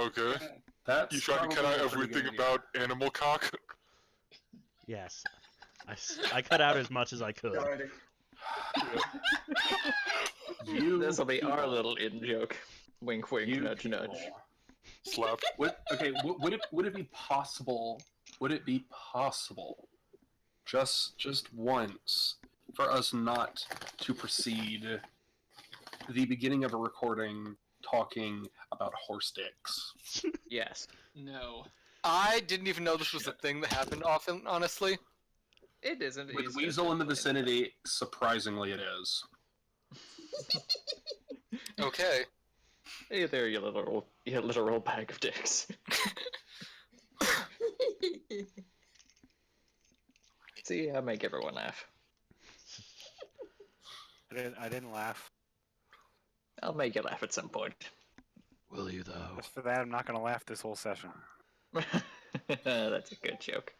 Okay. That's You trying to cut probably out a pretty good everything idea. about animal cock? Yes. I cut out as much as I could. Starting. You This will be our people. little in joke. Wink, wink, You nudge, people. nudge. Slap. Would it be possible? Would it be possible, just once, for us not to proceed the beginning of a recording talking about horse dicks? Yes. No. I didn't even know this was a thing that happened often, honestly. It isn't. With he's Weasel just in the playing. vicinity, surprisingly it is. Okay. Hey there, you literal bag of dicks. See, I make everyone laugh. I didn't laugh. I'll make you laugh at some point. Will you though? Just for that, I'm not gonna laugh this whole session. That's a good joke.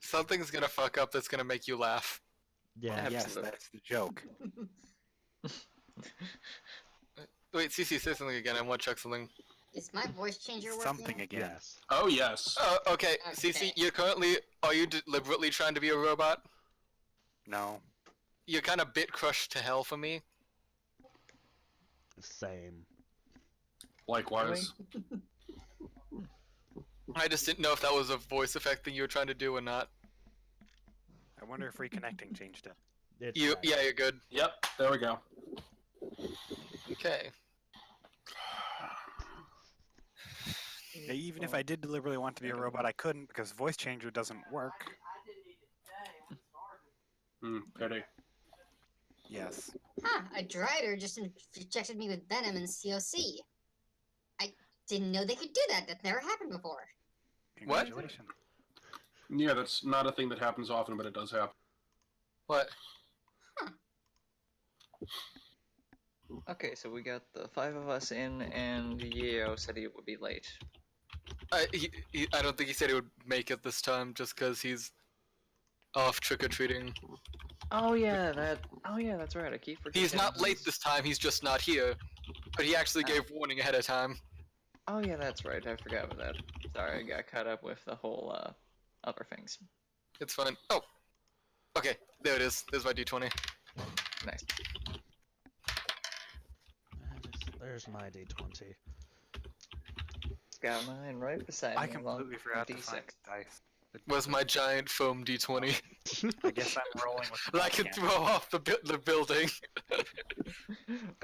Something's gonna fuck up that's gonna make you laugh. Yeah. Yes, Absolutely. that's the joke. Wait, CC, say something again. I want to check something. Is my voice changer working? Something again. Yes. Oh yes. Okay, CC, you're currently... Are you deliberately trying to be a robot? No. You're kind of bit crushed to hell for me. Same. Likewise. I just didn't know if that was a voice effect thing you were trying to do or not. I wonder if reconnecting changed it. It's You, fine. yeah, you're good. Yep. There we go. Okay. Yeah, even if I did deliberately want to be a robot, I couldn't because voice changer doesn't work. Pity. Yes. Huh, a Drider just injected me with venom in COC. I didn't know they could do that. That never happened before. What? Congratulations. Yeah, that's not a thing that happens often, but it does happen. What? Okay, so we got the 5 of us in, and Yeo said he would be late. I don't think he said he would make it this time just because he's off trick-or-treating. Oh yeah, that's right. I keep forgetting. He's not late this time, he's just not here. But he actually gave warning ahead of time. Oh yeah, that's right. I forgot about that. Sorry, I got caught up with the whole other things. It's fine. Oh! Okay, there it is. There's my d20. Nice. There's my D20. Got mine right beside I me. completely along forgot to D6. find dice. Where's my giant foam d20? I guess I'm rolling with. That I can throw off the building.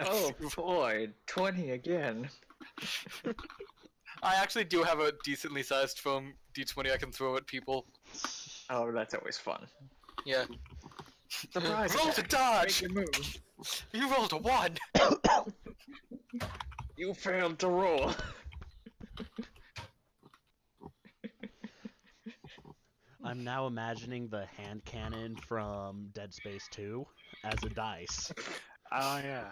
Oh boy, 20 again. I actually do have a decently sized foam d20 I can throw at people. Oh, that's always fun. Yeah. Surprise! Roll to attack. dodge! Make your move. You rolled a 1! You failed to roll. I'm now imagining the hand cannon from Dead Space 2 as a dice. Oh yeah.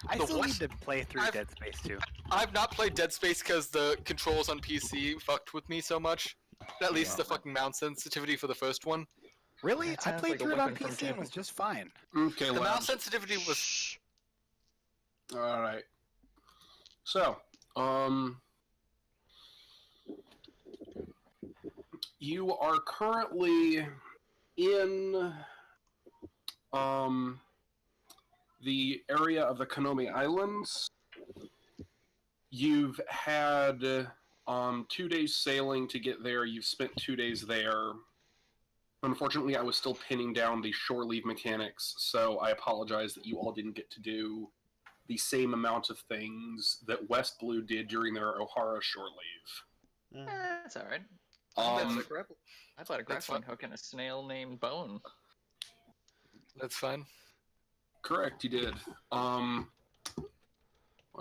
I The still what? need to play through I've- Dead Space 2. I've not played Dead Space because the controls on PC fucked with me so much. At least the fucking mount sensitivity for the first one. Really? That I sounds played like a through it on weapon from PC and Temple. was just fine. Okay, The mouse labs. sensitivity was... Alright. So, you are currently in, the area of the Konami Islands. You've had, 2 days sailing to get there. You've spent 2 days there. Unfortunately, I was still pinning down the shore leave mechanics, so I apologize that you all didn't get to do the same amount of things that West Blue did during their O'Hara shore leave. That's alright. Um, I played a That's grappling fine. hook and a snail named Bone. That's fine. Correct, you did. 1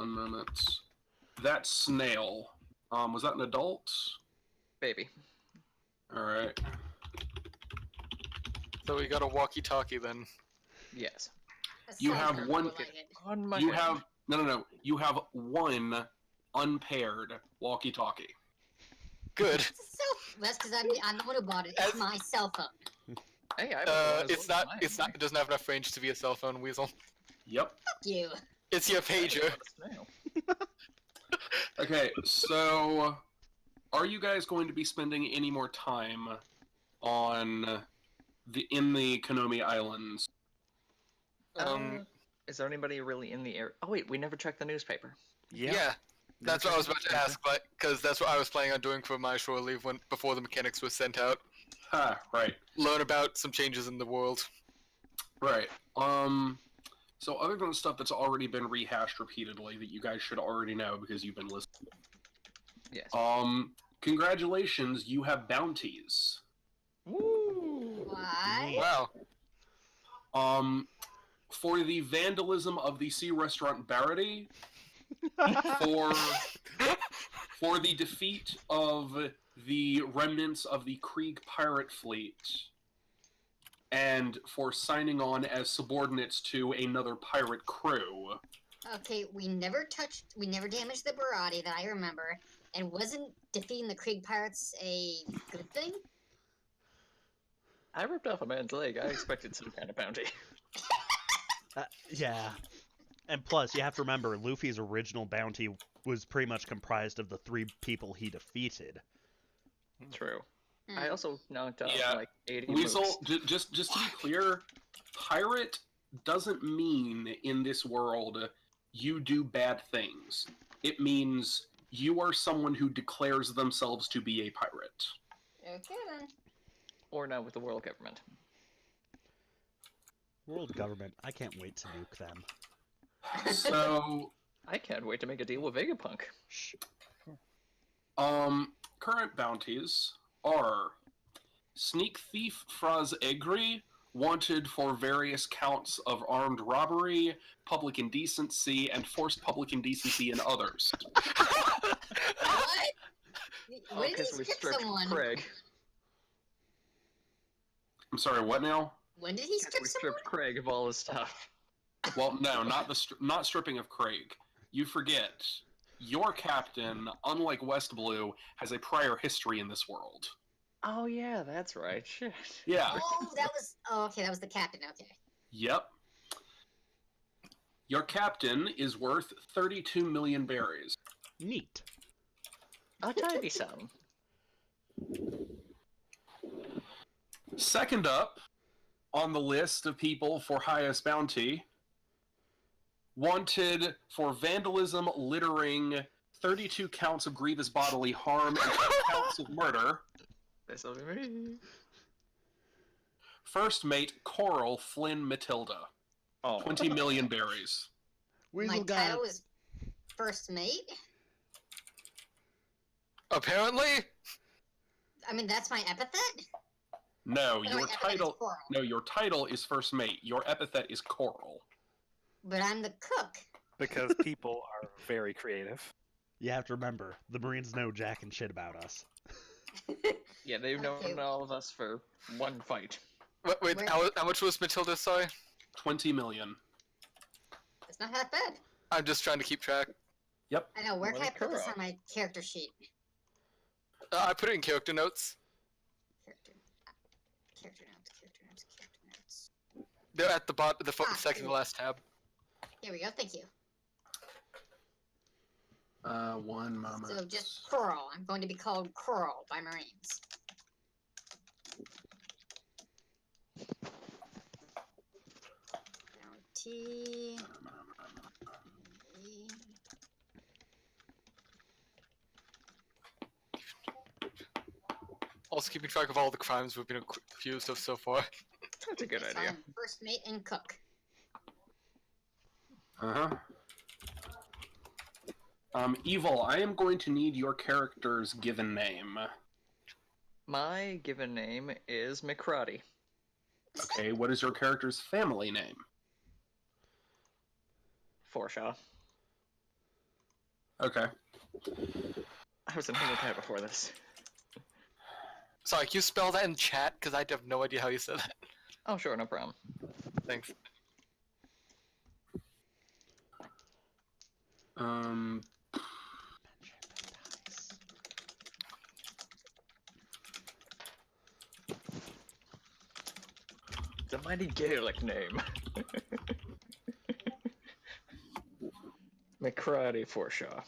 minute. That snail, was that an adult? Baby. Alright. So we got a walkie-talkie then. Yes. You That have sounds one- like it. On my You hand. have... No. You have one unpaired walkie-talkie. Good. So, that's because I'm the one who bought it. It's my cell phone. Hey, I have It's not, it doesn't have enough range to be a cell phone, Weasel. Yep. Fuck you. It's your pager. Snail. Okay, so are you guys going to be spending any more time on in the Konomi Islands? Is there anybody really in the area? Oh wait, we never checked the newspaper. Yeah, that's what I was about to ask, because that's what I was planning on doing for my shore leave before the mechanics was sent out. Right. Learn about some changes in the world. Right. So other than the stuff that's already been rehashed repeatedly that you guys should already know because you've been listening. Yes. Congratulations, you have bounties. Woo! Why? Wow. For the vandalism of the sea restaurant Barity, for the defeat of the remnants of the Krieg pirate fleet, and for signing on as subordinates to another pirate crew. Okay, we never damaged the Barati that I remember, and wasn't defeating the Krieg pirates a good thing? I ripped off a man's leg. I expected some kind of bounty. Yeah. And plus, you have to remember, Luffy's original bounty was pretty much comprised of the 3 people he defeated. True. Hmm. I also knocked off Yeah. like 80 Weasel, moves. just to be clear, pirate doesn't mean in this world you do bad things. It means you are someone who declares themselves to be a pirate. Okay then. Or now with the world government. World government, I can't wait to nuke them. So, I can't wait to make a deal with Vegapunk. Shh. current bounties are Sneak Thief Fraz Egri, wanted for various counts of armed robbery, public indecency, and forced public indecency and others. What? When did Because he we strip stripped someone? Craig. I'm sorry, what now? When did he 'Cause strip we someone? stripped Craig of all his stuff. Well, no, not stripping of Craig. You forget, your captain, unlike West Blue, has a prior history in this world. Oh yeah, that's right. Shit. Yeah. Oh, that was. Oh, okay, that was the captain. Okay. Yep. Your captain is worth 32 million berries. Neat. A tiny sum. Second up on the list of people for highest bounty, wanted for vandalism, littering, 32 counts of grievous bodily harm, and 2 counts of murder, This'll be me. first mate Coral Flynn Matilda. Oh. 20 million berries. Weasel My guy. title is first mate. Apparently, I mean, that's my epithet. No, Or my your epithet is title. Coral. No, your title is first mate. Your epithet is Coral. But I'm the cook. Because people are very creative. You have to remember, the Marines know jack and shit about us. Yeah, they've Okay. known all of us for one fight. wait, Where- how much was Matilda? Sorry, 20 million. It's not that bad. I'm just trying to keep track. Yep. I know. Where Well, can I put this Kuro. on my character sheet? I put it in character notes. Character notes. They're at the bottom, the Ah, second to cool. last tab. Here we go. Thank you. One moment. So just Coral. I'm going to be called Coral by Marines. Bounty. Also keeping track of all the crimes we've been accused of so far. That's a good So idea. I'm first mate and cook. Uh-huh. Evil, I am going to need your character's given name. My given name is McCrotty. Okay, what is your character's family name? Forshaw. Okay. I was an Homopai before this. Sorry, can you spell that in chat? Because I have no idea how you said that. Oh, sure, no problem. Thanks. It's a mighty Gaelic name. McCrotty Forshaw.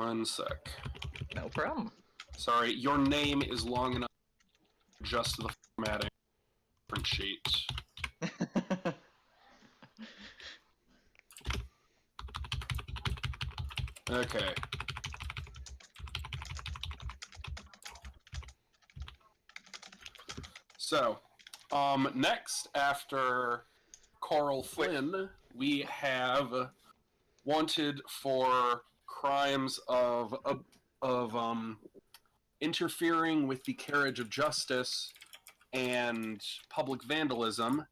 1 sec. No problem. Sorry, your name is long enough to adjust to the formatting. Different sheet. Okay. So, next after Carl Flynn, we have wanted for crimes of interfering with the carriage of justice and public vandalism,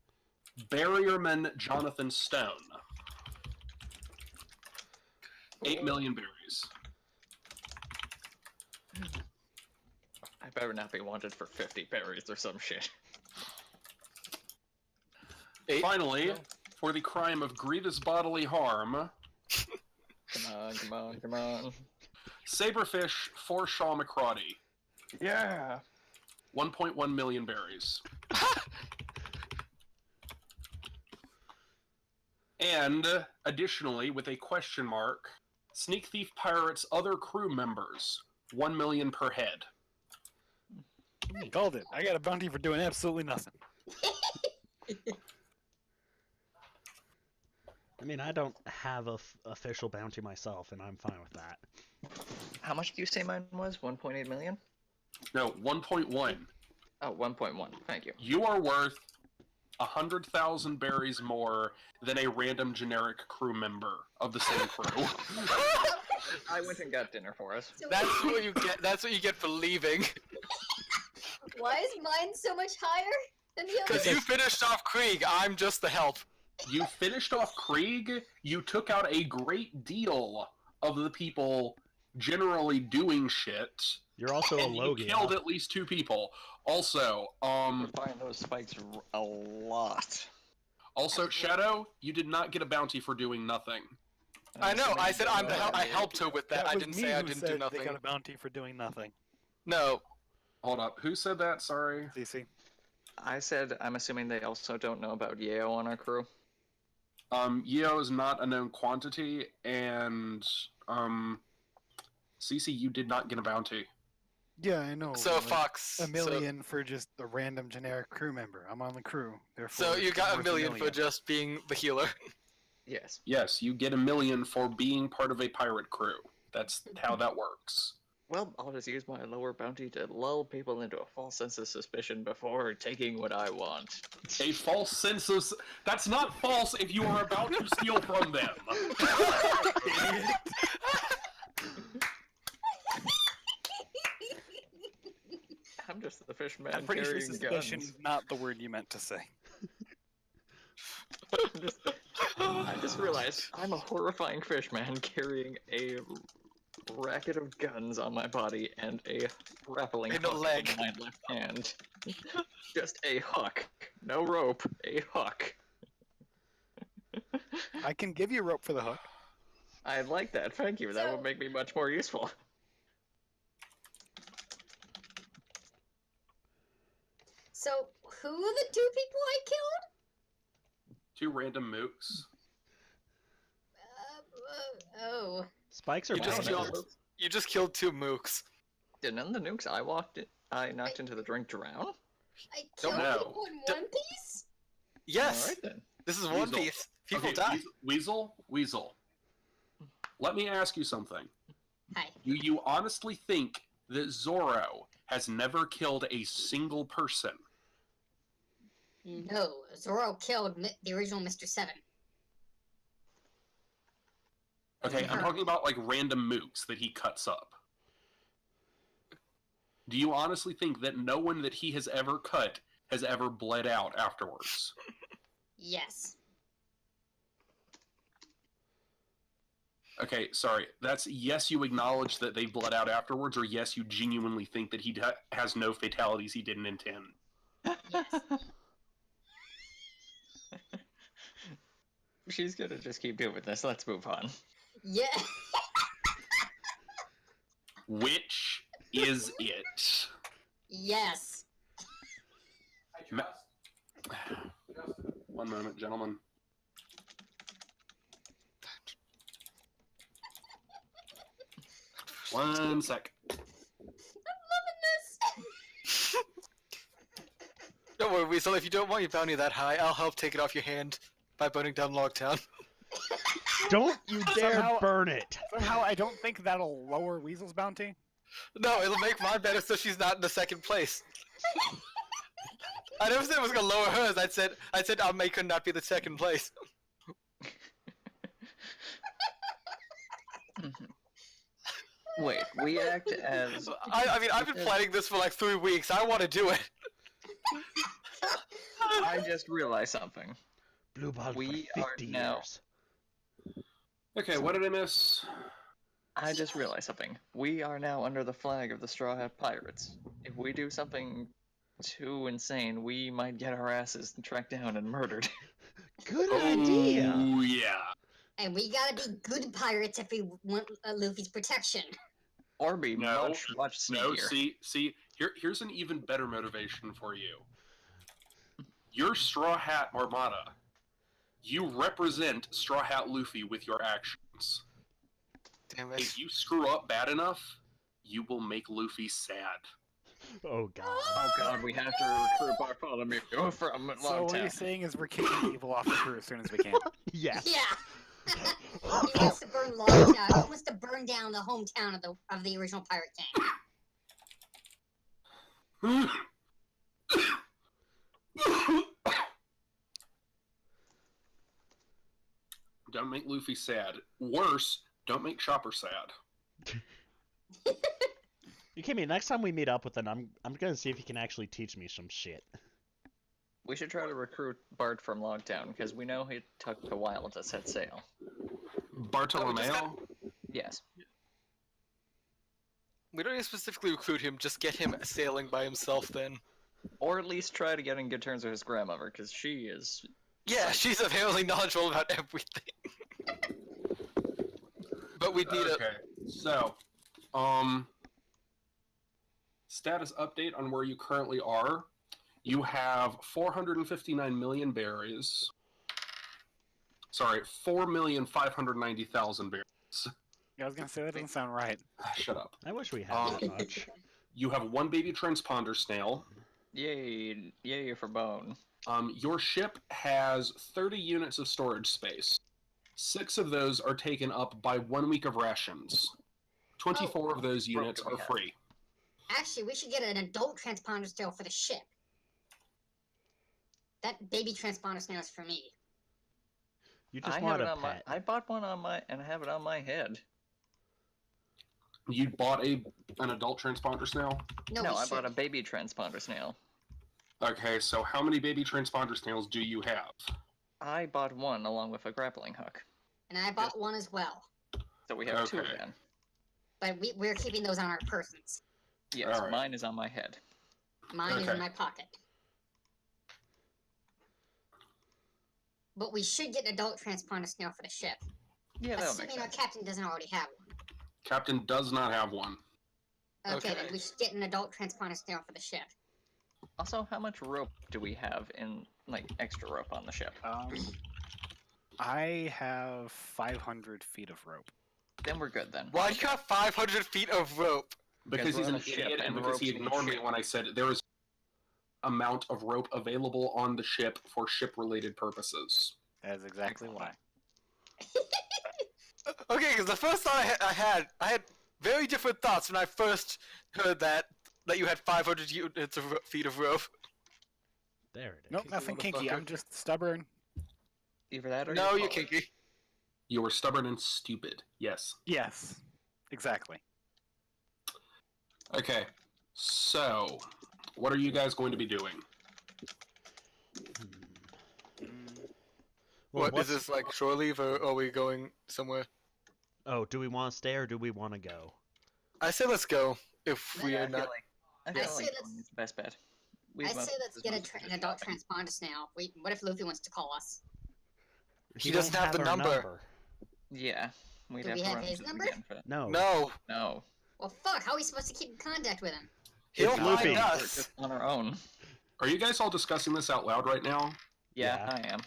Barrierman Jonathan Stone. 8 million berries. I better not be wanted for 50 berries or some shit. Finally, for the crime of grievous bodily harm, Come on, come on, come on. Saberfish Forshaw McCrawdy. Yeah! 1.1 million berries. And, additionally, with a question mark, Sneak Thief Pirate's other crew members. 1 million per head. Called it. I got a bounty for doing absolutely nothing. I mean, I don't have a official bounty myself, and I'm fine with that. How much do you say mine was? 1.8 million? No, 1.1. Oh, 1.1. Thank you. You are worth 100,000 berries more than a random generic crew member of the same crew. I went and got dinner for us. So That's what you get. That's what you get for leaving. why is mine so much higher than the Because others? you finished off Krieg. I'm just the help. You finished off Krieg, you took out a great deal of the people generally doing shit, You're also a and you Logia. killed at least 2 people. Also, Find those spikes a lot. Shadow, you did not get a bounty for doing nothing. I know. I said I'm the help. I helped. helped her with that. I was didn't me say I who didn't said do nothing. They got a bounty for doing nothing. No. Hold up, who said that? Sorry. CC. I said I'm assuming they also don't know about Yeo on our crew. Yeo is not a known quantity, and, CC, you did not get a bounty. Yeah, I know. So but, like, Fox. a million for just a random generic crew member. I'm on the crew. Therefore, So you it's got worth a million for just being the healer. Yes. Yes, you get 1 million for being part of a pirate crew. That's how that works. Well, I'll just use my lower bounty to lull people into a false sense of suspicion before taking what I want. A false sense of... That's not false if you are about to steal from them. I'm just the fish man I'm pretty sure carrying suspicion guns. is not the word you meant to say. I just realized I'm a horrifying fish man carrying a racket of guns on my body and a grappling And a hook leg. in my left hand. Just a hook. No rope. A hook. I can give you rope for the hook. I like that. Thank you. That So- would make me much more useful. So, who are the 2 people I killed? 2 random mooks. Oh. Spikes are You just bounties. killed. You just killed 2 mooks. Did none of the nukes I knocked into the drink drown? I Don't killed know. people in One Piece? Yes. Alright then. This is One Weasel. Piece. People Okay, die. Weasel. Let me ask you something. Hi. Do you honestly think that Zoro has never killed a single person? No, Zoro killed the original Mr. 7. Okay, I'm talking about like random mooks that he cuts up. Do you honestly think that no one that he has ever cut has ever bled out afterwards? Yes. Okay, sorry. That's yes, you acknowledge that they bled out afterwards, or yes, you genuinely think that he has no fatalities he didn't intend? Yes. She's gonna just keep doing this. Let's move on. Yeah. Which is it? Yes. One moment, gentlemen. 1 sec. Don't worry, Weasel. If you don't want your bounty that high, I'll help take it off your hand by burning down Logtown. Don't you dare Somehow- burn it! Somehow, I don't think that'll lower Weasel's bounty. No, it'll make mine better so she's not in the second place. I never said it was gonna lower hers. I said I'll make her not be the second place. Wait, we act as. I mean, I've been planning this for like 3 weeks. I want to do it. I just realized something. Blue ball for We 50 are now- years. Okay, what did I miss? I just realized something. We are now under the flag of the Straw Hat Pirates. If we do something too insane, we might get our asses tracked down and murdered. Good idea! Oh, yeah. And we gotta be good pirates if we want Luffy's protection. Or be No, much No, sneakier. see, here's an even better motivation for you. You're Straw Hat Armada. You represent Straw Hat Luffy with your actions. Damn it. If you screw up bad enough, you will make Luffy sad. Oh god. Oh god, we have to recruit Bartholomew from So what Longtown. you're saying is we're kicking evil off the crew as soon as we can. Yes. Yeah. He wants to burn Longtown. He wants to burn down the hometown of the original pirate king. Don't make Luffy sad. Worse, don't make Chopper sad. You kidding me? Next time we meet up with him, I'm gonna see if he can actually teach me some shit. We should try to recruit Bart from Logtown, because we know he took a while to set sail. Bartolomeo? Yes. We don't need to specifically recruit him. Just get him sailing by himself then. Or at least try to get in good terms with his grandmother, because she is. Yeah, she's apparently knowledgeable about everything. But we need Okay, so, status update on where you currently are. You have 459 million berries. Sorry, 4,590,000 berries. Yeah, I was gonna say that doesn't sound right. Shut up. I wish we had that much. You have one baby transponder snail. Yay, yay for Bone. Your ship has 30 units of storage space. 6 of those are taken up by 1 week of rations. 24 of those units are free. Actually, we should get an adult transponder snail for the ship. That baby transponder snail is for me. You just I want have it a on my. pet. I bought one on my and have it on my head. You bought an adult transponder snail? No, No, we I should. bought a baby transponder snail. Okay, so how many baby transponder snails do you have? I bought one along with a grappling hook. And I bought one as well. So we have 2 Okay. then. But we're keeping those on our persons. Yes, Alright. mine is on my head. Mine is Okay. in my pocket. But we should get an adult transponder snail for the ship. Yeah, that'll make Assuming our sense. captain doesn't already have one. Captain does not have one. Okay, then Okay. we should get an adult transponder snail for the ship. Also, how much rope do we have in, like, extra rope on the ship? I have 500 feet of rope. Then we're good then. Why do you have 500 feet of rope? Because we're he's on an a ship idiot and and because he ropes ignored me ship. when I said there is amount of rope available on the ship for ship-related purposes. That is exactly why. Okay, because the first thought I had very different thoughts when I first heard that you had 500 units of feet of rope. There it is. Nope, nothing kinky. I'm motherfucker. just stubborn. Either that or No, you're you're polished. kinky. You were stubborn and stupid. Yes. Yes, exactly. Okay. So, what are you guys going to be doing? Well, What is what's- this, like shore leave, or are we going somewhere? Oh, do we want to stay or do we want to go? I say let's go, if we Yeah, are I feel not... like, I feel I say like let's- it's the best bet. We I must- say let's get an adult transponder snail. What if Luffy wants to call us? He don't doesn't have the our number. Yeah, we'd Do have we to have run his into number? them again for that. No. No, No, Well, fuck. How are we supposed to keep in contact with him? he'll It's find Luffy. we're us. just on our own. Are you guys all discussing this out loud right now? Yeah, Yeah. I am.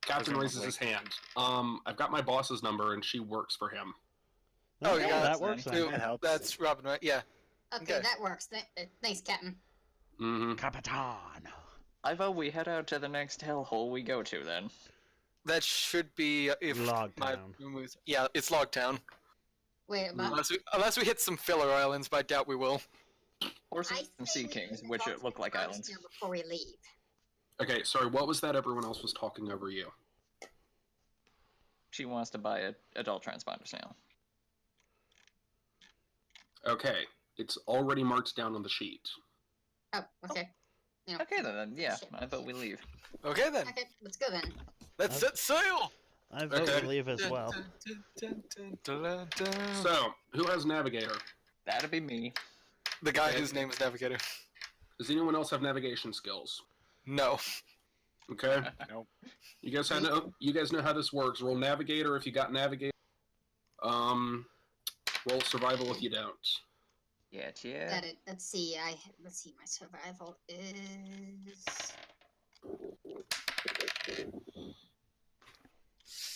Captain raises Presumably. his hand. I've got my boss's number and she works for him. Oh, Okay, yeah, that works. That Then. helps. That's Robin, right? Yeah. Okay, Okay. that works. Thanks, Captain. Mm-hmm. Capitan. I vote we head out to the next hellhole we go to then. That should be if my Logtown. yeah, it's Logtown. Wait, but Unless we hit some filler islands, but I doubt we will. Or I some say sea we kings, leave which Logtown look like first islands. now before we leave. Okay, sorry, what was that? Everyone else was talking over you. She wants to buy adult transponders now. Okay, it's already marked down on the sheet. Oh, okay. You know, Okay then, yeah, Shit. I vote we leave. Okay then. Okay, let's go then. Let's set sail. I vote Okay. we leave as well. So, who has Navigator? That'd be me. The guy Okay. whose name is Navigator. Does anyone else have navigation skills? No. Okay. Nope. You guys know how this works. Roll Navigator if you got Navigator. Roll Survival if you don't. Yeah. Got it. Let's see. My survival is.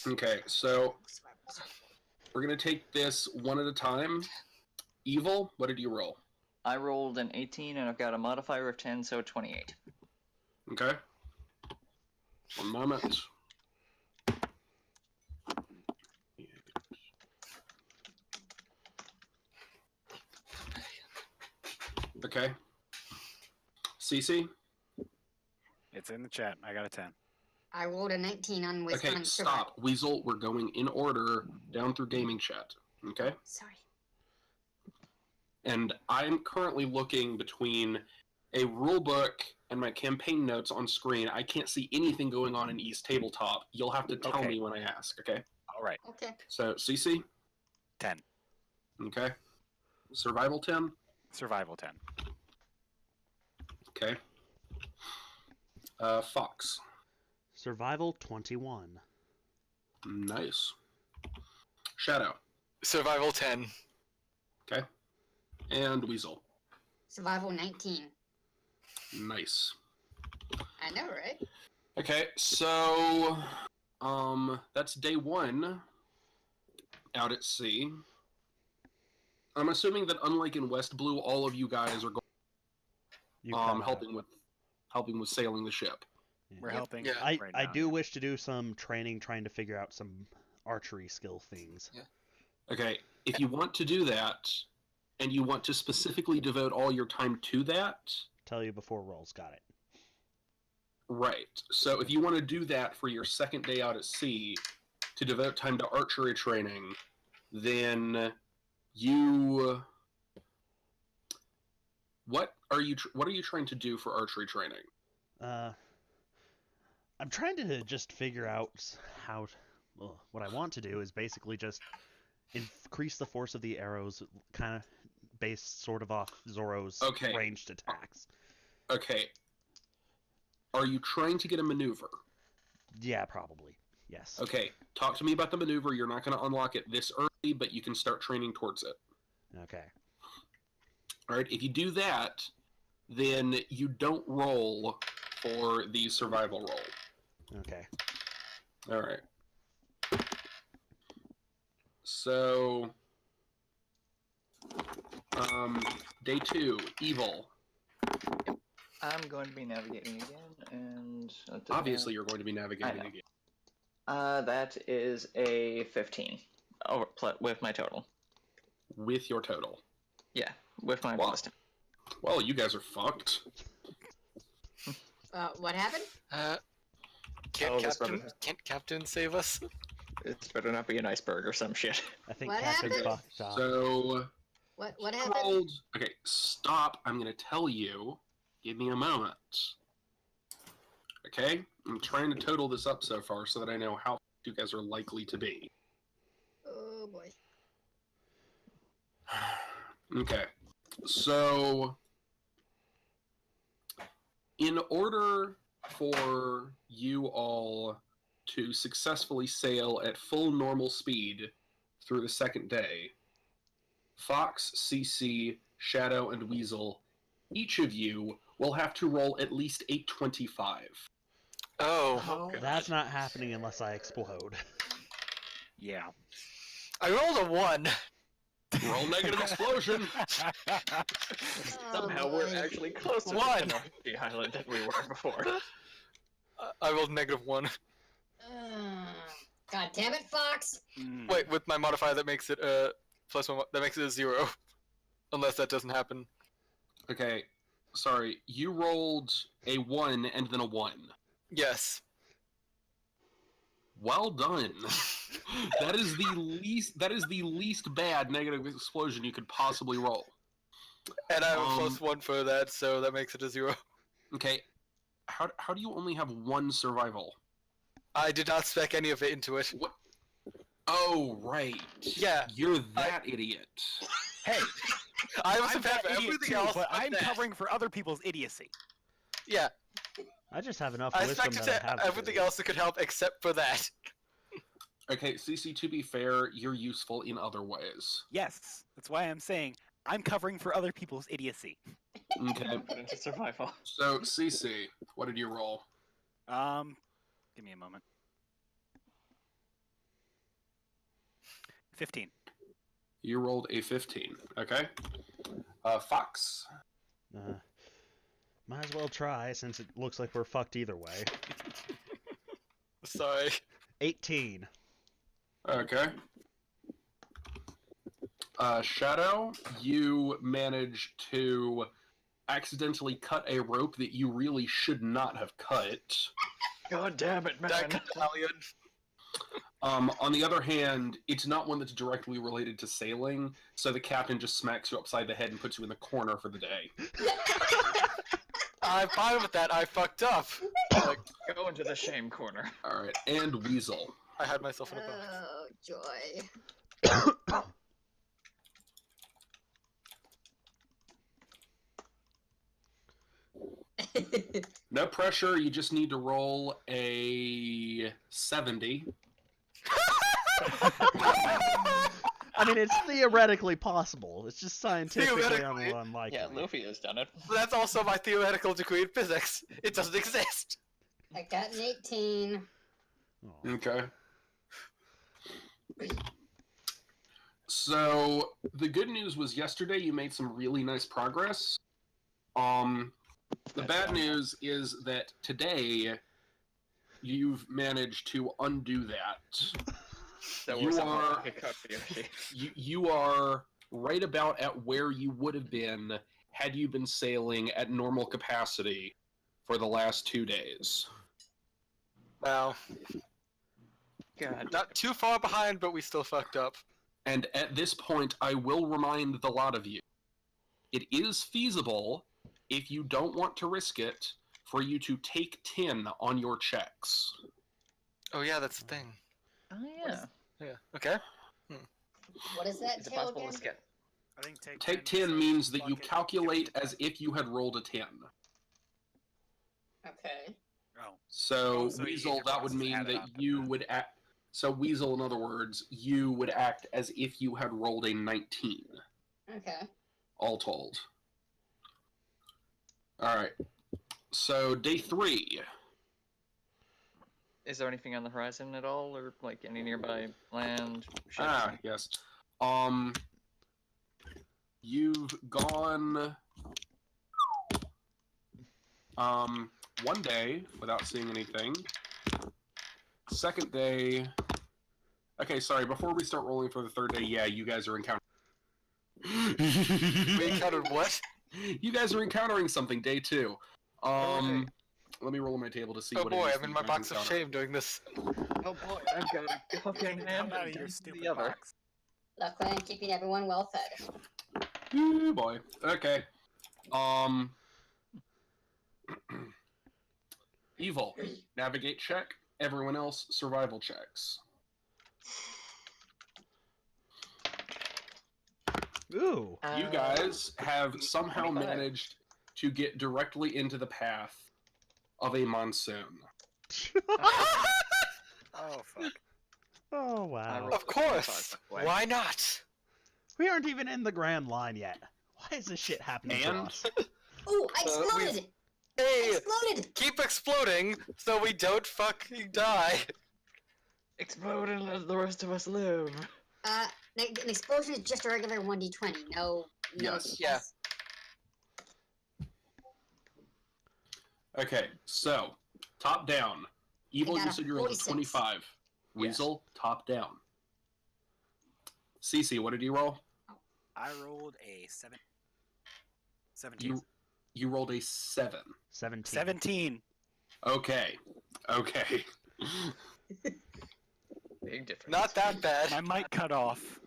Okay, so we're gonna take this one at a time. Evil, what did you roll? I rolled an 18 and I've got a modifier of 10, so 28. Okay. One moment. Okay. Cece? It's in the chat. I got a 10. I rolled a 19 on with Okay, on stop. Weasel, we're going in order down through gaming chat. Okay? Sorry. And I'm currently looking between a rulebook and my campaign notes on screen. I can't see anything going on in East Tabletop. You'll have to tell Okay. me when I ask, okay? All right. Okay. So, CC? 10. Okay. Survival 10? Survival 10. Okay. Fox. Survival 21. Nice. Shadow. Survival 10. Okay. And Weasel. Survival 19. Nice. I know, right? Okay, so that's day one out at sea. I'm assuming that unlike in West Blue, all of you guys are You cut out. helping with sailing the ship. We're Yep. helping. Yeah. I now, do yeah. wish to do some training trying to figure out some archery skill things. Okay, if you want to do that, and you want to specifically devote all your time to that, Tell you before rolls. Got it. right. So if you want to do that for your second day out at sea, to devote time to archery training, then you. What are you trying to do for archery training? I'm trying to just figure out how. Well, what I want to do is basically just increase the force of the arrows, kind of based sort of off Zoro's Okay. ranged attacks. Okay. Are you trying to get a maneuver? Yeah, probably. Yes. Okay. Talk to me about the maneuver. You're not going to unlock it this early, but you can start training towards it. Okay. All right. If you do that, then you don't roll for the survival roll. Okay. All right. So, day 2, evil. I'm going to be navigating again, and Obviously, you're going to be navigating know. again. that is a 15 over with my total. With your total. Yeah, with my Wow. plus 10. Well, you guys are fucked. What happened? Can't Oh, this Captain brother- can't Captain save us? It's better not be an iceberg or some shit. I think What Captain happened? fucked off. So, What happened? rolled. Okay, stop. I'm going to tell you. Give me a moment. Okay? I'm trying to total this up so far so that I know how you guys are likely to be. Oh boy. Okay. So, in order for you all to successfully sail at full normal speed through the second day, Fox, CC, Shadow, and Weasel, each of you will have to roll at least a 25. Oh. That's not happening unless I explode. Yeah. I rolled a 1. Roll negative explosion. Somehow Oh, we're boy. actually closer One. to the island than we were before. I rolled -1. God damn it, Fox! Mm. Wait, with my modifier that makes it +1. That makes it a 0, unless that doesn't happen. Okay, sorry. You rolled a 1 and then a 1. Yes. Well done. That is the least bad negative explosion you could possibly roll. And I have a Um, +1 for that, so that makes it a 0. Okay. How do you only have 1 survival? I did not spec any of it into it. What? Oh, right. Yeah. You're that idiot. Hey, I was I'm prepared that for idiot everything too, else, but I'm that. covering for other people's idiocy. Yeah, I just have enough I wisdom expected that I have. everything to. else that could help except for that. Okay, CC, to be fair, you're useful in other ways. Yes, that's why I'm saying I'm covering for other people's idiocy. Okay. Put into survival. So, CC, what did you roll? Give me a moment. 15. You rolled a 15. Okay. Fox. Might as well try since it looks like we're fucked either way. Sorry. 18. Okay. Shadow, you managed to accidentally cut a rope that you really should not have cut. God damn it, man. That Italian. On the other hand, it's not one that's directly related to sailing, so the captain just smacks you upside the head and puts you in the corner for the day. I'm fine with that. I fucked up. Like, Go into the shame corner. Alright, and Weasel. I had myself in a box. Oh, joy. No pressure, you just need to roll a 70. I mean, it's theoretically possible. It's just scientifically Theoretically. unlikely. Yeah, Luffy has done it. That's also my theoretical degree in physics. It doesn't exist. I got an 18. Aw. Okay. So, the good news was yesterday you made some really nice progress. The bad news is that today you've managed to undo that. That You was are- a cut for Yoshi. You are right about at where you would have been had you been sailing at normal capacity for the last 2 days. Wow. God. Not too far behind, but we still fucked up. And at this point, I will remind the lot of you. It is feasible, if you don't want to risk it, for you to take 10 on your checks. Oh yeah, that's the thing. Oh, yeah. Yeah. Okay. What is that Is it tail possible again? to skip? I think Take 10 means that you calculate as if you had rolled a 10. Okay. Oh. So, Oh, so you Weasel, get that would crosses mean added that on to you that. would act. So, Weasel, in other words, you would act as if you had rolled a 19, Okay. all told. Alright. So, day 3. Is there anything on the horizon at all, or like any nearby land? Ships? Ah, yes. You've gone one day without seeing anything. Second day. Okay, sorry, before we start rolling for the third day, yeah, you guys are encountering We encountered what? You guys are encountering something day 2. Okay. Let me roll on my table to see Oh what boy, it is I'm that in you my guys box of encounter. shame doing this. Oh boy, I've got a fucking hand Come out of and your the stupid other. box. Luckily, I'm keeping everyone well fed. Ooh, boy. Okay. Evil. Navigate check. Everyone else, survival checks. Ooh. You guys have somehow 25. managed to get directly into the path of a monsoon. Oh fuck. Oh I wow. rolled- Of course. Why? Why not? We aren't even in the Grand Line yet. Why is this shit happening to And? us? Ooh, I exploded! I Hey, exploded! keep exploding so we don't fucking die. Explode and let the rest of us live. An explosion is just a regular 1d20. No. Yes. Yeah. Okay, so top down. Evil, got you a said you rolled a 46. 25. Weasel, top down. Cece, what did you roll? I rolled a 17. You rolled a 7. 17. 17. Okay. Okay. Big difference. Not that bad. My mic cut off.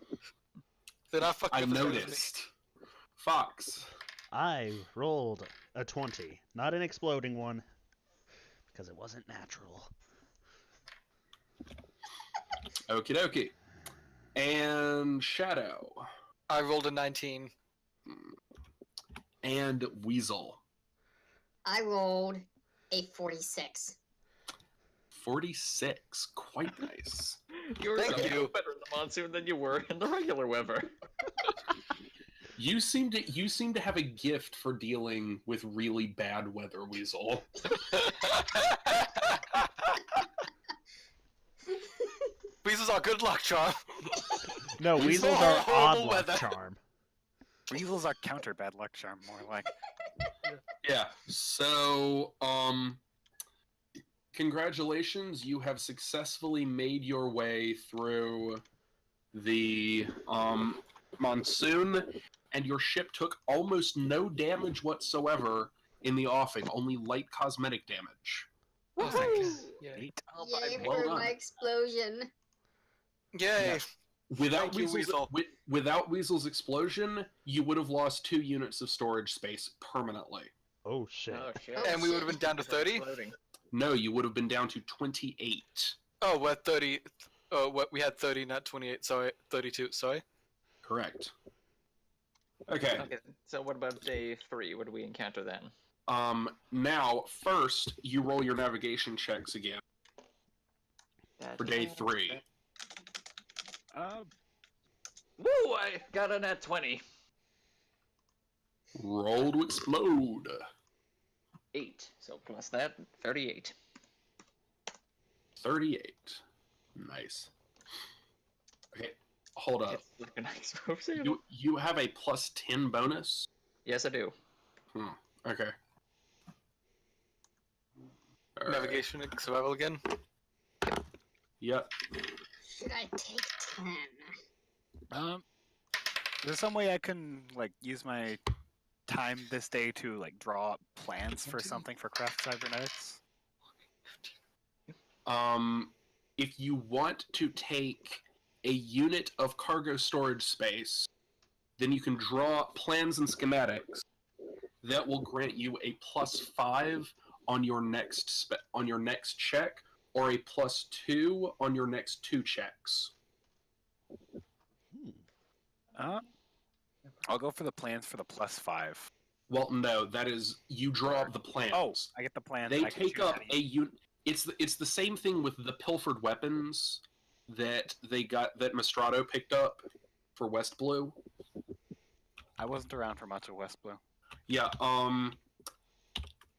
They're not fucking I up as bad as me. noticed. Fox. I rolled a 20. Not an exploding one, because it wasn't natural. Okie dokie. And Shadow. I rolled a 19. And Weasel. I rolled a 46. 46. Quite nice. You were Thank so you. better in the monsoon than you were in the regular weather. You seem to have a gift for dealing with really bad weather, Weasel. Weasels are good luck charm. No, Weasel weasels are are horrible odd luck weather. charm. Weasels are counter bad luck charm, more like. Yeah. So, congratulations, you have successfully made your way through the monsoon, and your ship took almost no damage whatsoever in the offing, only light cosmetic damage. Oh, thank you. Neat. Oh, but I Yay paid well for done. my explosion. Yay. Yeah. Without Thank you, Weasel's, Weasel. without Weasel's explosion, you would have lost 2 units of storage space permanently. Oh shit. Oh, shit. And we would have been down to 30? Exploding. No, you would have been down to 28. Oh, we're 30. Oh, what? We had 30, not 28. Sorry. 32. Sorry. Correct. Okay. Okay, so what about day 3? What do we encounter then? Now, first, you roll your navigation checks again for day 3. Woo! I got a nat 20. Roll to explode. 8. So plus that, 38. 38. Nice. Okay, hold up. It's like a nice move. You have a plus 10 bonus? Yes, I do. Okay. All right. Navigation and survival again. Yep. Should I take 10? There's some way I can like use my time this day to like draw up plans for something for craft cybernetics. If you want to take a unit of cargo storage space, then you can draw plans and schematics that will grant you a +5 on your next check, or a +2 on your next 2 checks. I'll go for the plans for the +5. Well, no, that is you draw up the plans. Oh, I get the plans. They I can take choose up any. a unit. It's the same thing with the pilfered weapons that Mastrato picked up for West Blue. I wasn't around for much of West Blue. Yeah,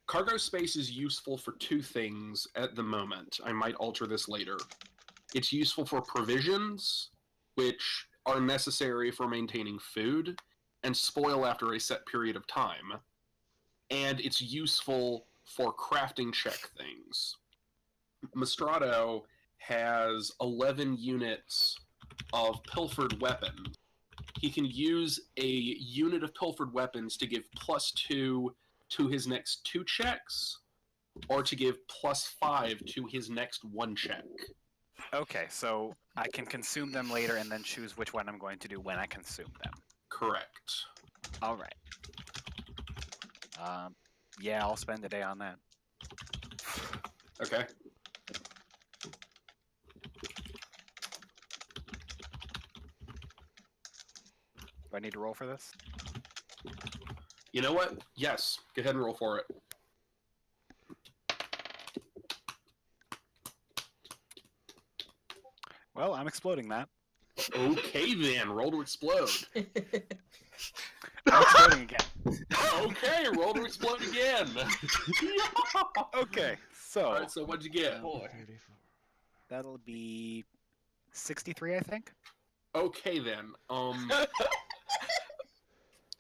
cargo space is useful for 2 things at the moment. I might alter this later. It's useful for provisions, which are necessary for maintaining food, and spoil after a set period of time. And it's useful for crafting check things. Mastrato has 11 units of pilfered weapons. He can use a unit of pilfered weapons to give +2 to his next 2 checks, or to give +5 to his next 1 check. Okay, so I can consume them later and then choose which one I'm going to do when I consume them. Correct. All right. Yeah, I'll spend the day on that. Okay. Do I need to roll for this? You know what? Yes. Go ahead and roll for it. Well, I'm exploding that. Okay then, roll to explode. I'm exploding again. Okay, roll to explode again. Okay, so Alright, so what'd you get? Boy. that'll be 63, I think. Okay then.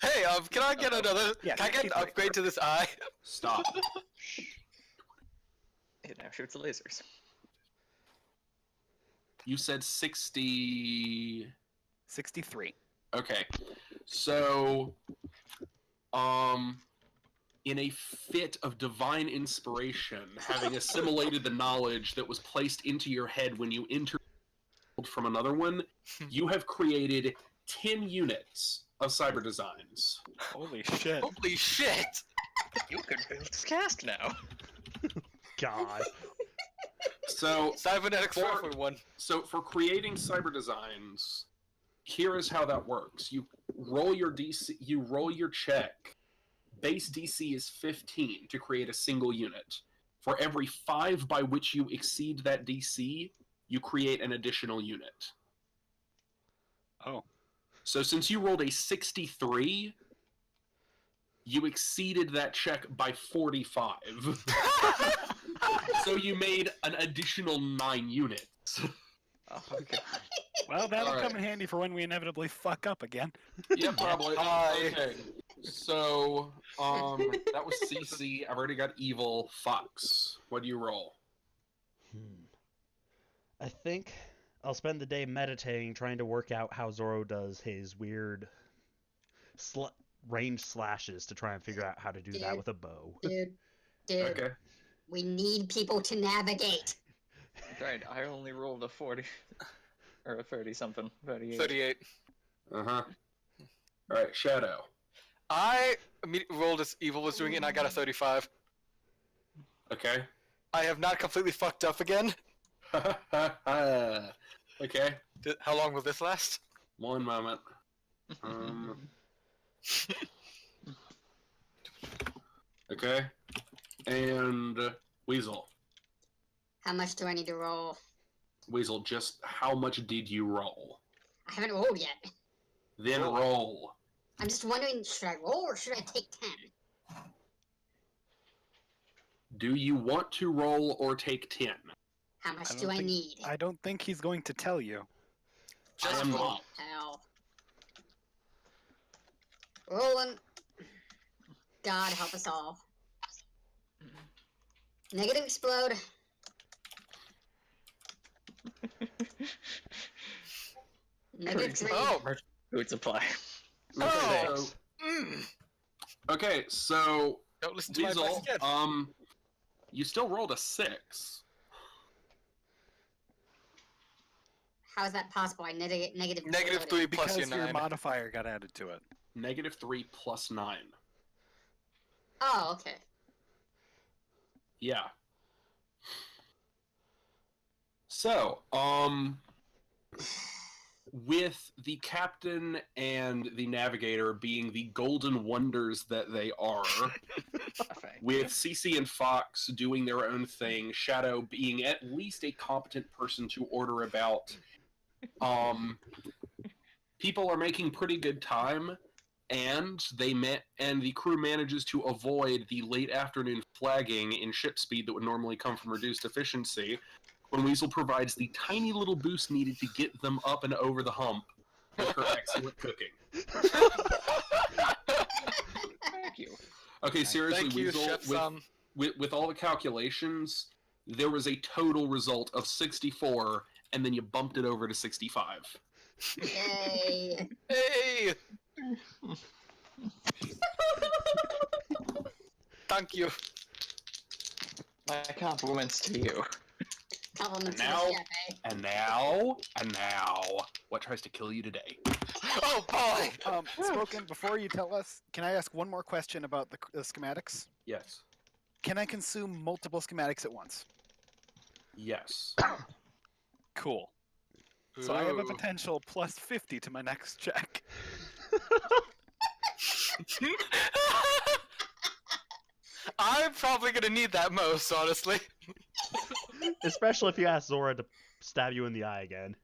Hey, can I get another? Yeah, can I get an 63. upgrade to this eye? Stop. It now shoots lasers. You said 60. 63. Okay. So, in a fit of divine inspiration, having assimilated the knowledge that was placed into your head when you entered from another one, you have created 10 units of cyber designs. Holy shit. Holy shit! You could build cast now. God. So, Cybernetics For- 4.1. so for creating cyber designs, here is how that works. You roll your DC, you roll your check. Base DC is 15 to create a single unit. For every 5 by which you exceed that DC, you create an additional unit. Oh. So since you rolled a 63, you exceeded that check by 45. So you made an additional 9 units. Oh, okay. Well, that'll Alright. come in handy for when we inevitably fuck up again. Yeah, probably. Bye. Okay. So, that was CC. I've already got Evil. Fox. What do you roll? I think I'll spend the day meditating, trying to work out how Zoro does his weird range slashes to try and figure out how to do that Dude. with a bow. Dude, Okay. we need people to navigate. That's right, I only rolled a 40. Or a 30 something. 38. 38. Uh-huh. Alright, Shadow. I immediately rolled as evil was doing it, and I got a 35. Okay. I have not completely fucked up again. Okay. How long will this last? One moment. Okay. And Weasel. How much do I need to roll? Weasel, just how much did you roll? I haven't rolled yet. Then Roll. roll. I'm just wondering, should I roll or should I take 10? Do you want to roll or take 10? How much I do don't I think- need? I don't think he's going to tell you. I Just am roll. not. Hell. Rolling. God help us all. Negative explode. Negative 3. Oh! Food supply. Oh! So, Mm. okay, so Don't listen to my advice Weasel, again. you still rolled a 6. How is that possible? I negative Negative exploded. 3 plus Because your your 9. modifier got added to it. Negative 3 plus 9. Oh, okay. Yeah. So, with the captain and the navigator being the golden wonders that they are, with CC and Fox doing their own thing, Shadow being at least a competent person to order about, people are making pretty good time, and the crew manages to avoid the late afternoon flagging in ship speed that would normally come from reduced efficiency, when Weasel provides the tiny little boost needed to get them up and over the hump with her excellent cooking. Thank you. Okay, seriously, Thank you, Weasel, Chef Sam. with all the calculations, there was a total result of 64, and then you bumped it over to 65. Yay. Hey! Thank you. My compliments to you. Compliments to Now- the chef, eh? And now, what tries to kill you today? Oh boy! Spoken, before you tell us, can I ask one more question about the schematics? Yes. Can I consume multiple schematics at once? Yes. Cool. So I have a Ooh. potential plus 50 to my next check. I'm probably gonna need that most, honestly. Especially if you ask Zora to stab you in the eye again.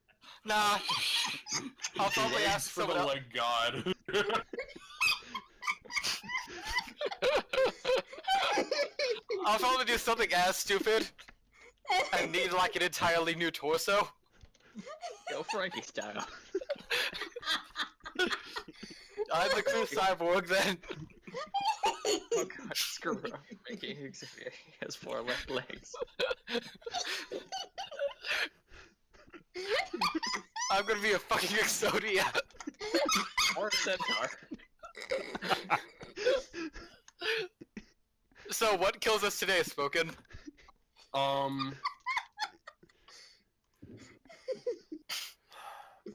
Nah. I'll probably Legs ask for the someone else. leg god. I'll probably do something as stupid and need like an entirely new torso. Go Frankie style. I'm the cool cyborg then. Oh god, screw up. Mickey Xavier has 4 left legs. I'm gonna be a fucking Exodia. Or a centaur. So what kills us today, Spoken?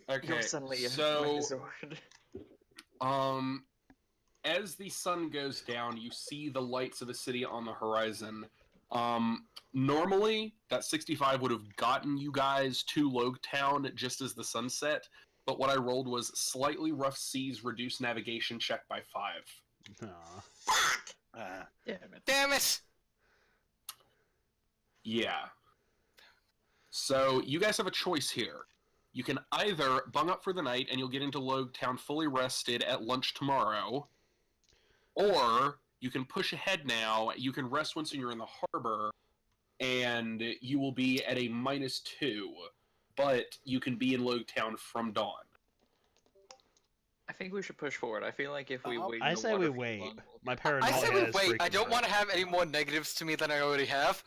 Okay, You're suddenly a so Megazord. as the sun goes down, you see the lights of the city on the horizon. Normally, that 65 would have gotten you guys to Logtown just as the sun set, but what I rolled was slightly rough seas, reduce navigation check by 5. Aw. Damn it. Damn it! Yeah. So, you guys have a choice here. You can either bung up for the night and you'll get into Logtown fully rested at lunch tomorrow, or you can push ahead now. You can rest once you're in the harbor, and you will be at a -2, but you can be in Logtown from dawn. I think we should push forward. I feel like if we wait, I in the say water we for too wait. long, we'll My get- paranoia I say we is wait. I freaking don't out. want to have any more negatives to me than I already have.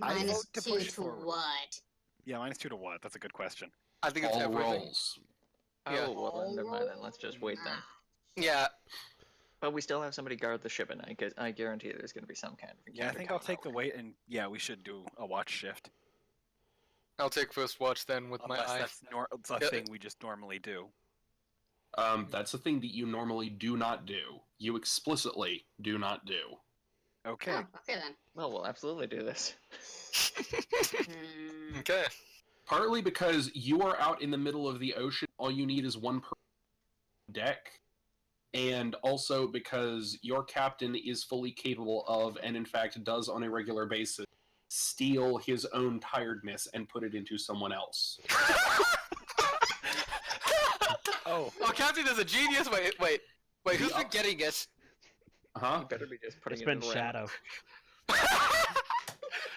I Minus vote to 2 push to forward. what? Yeah, -2 to what? That's a good question. I think it's All everything. rolls. Yeah. Oh, well then, never mind then. Let's just wait then. Yeah. But we still have somebody guard the ship at night, because I guarantee there's going to be some kind of Yeah, I encounter think I'll coming take our the way. weight, and yeah, we should do a watch shift. I'll take first watch then with my Unless eye. that's it's a Yeah. thing we just normally do. That's a thing that you normally do not do. You explicitly do not do. Okay. Oh, okay then. Well, we'll absolutely do this. Hmm. Okay. Partly because you are out in the middle of the ocean, all you need is one per deck, and also because your captain is fully capable of, and in fact does on a regular basis, steal his own tiredness and put it into someone else. Oh, Oh, Captain is a genius. Wait, who's been getting it? Huh? You better be just putting It's it been in the Shadow.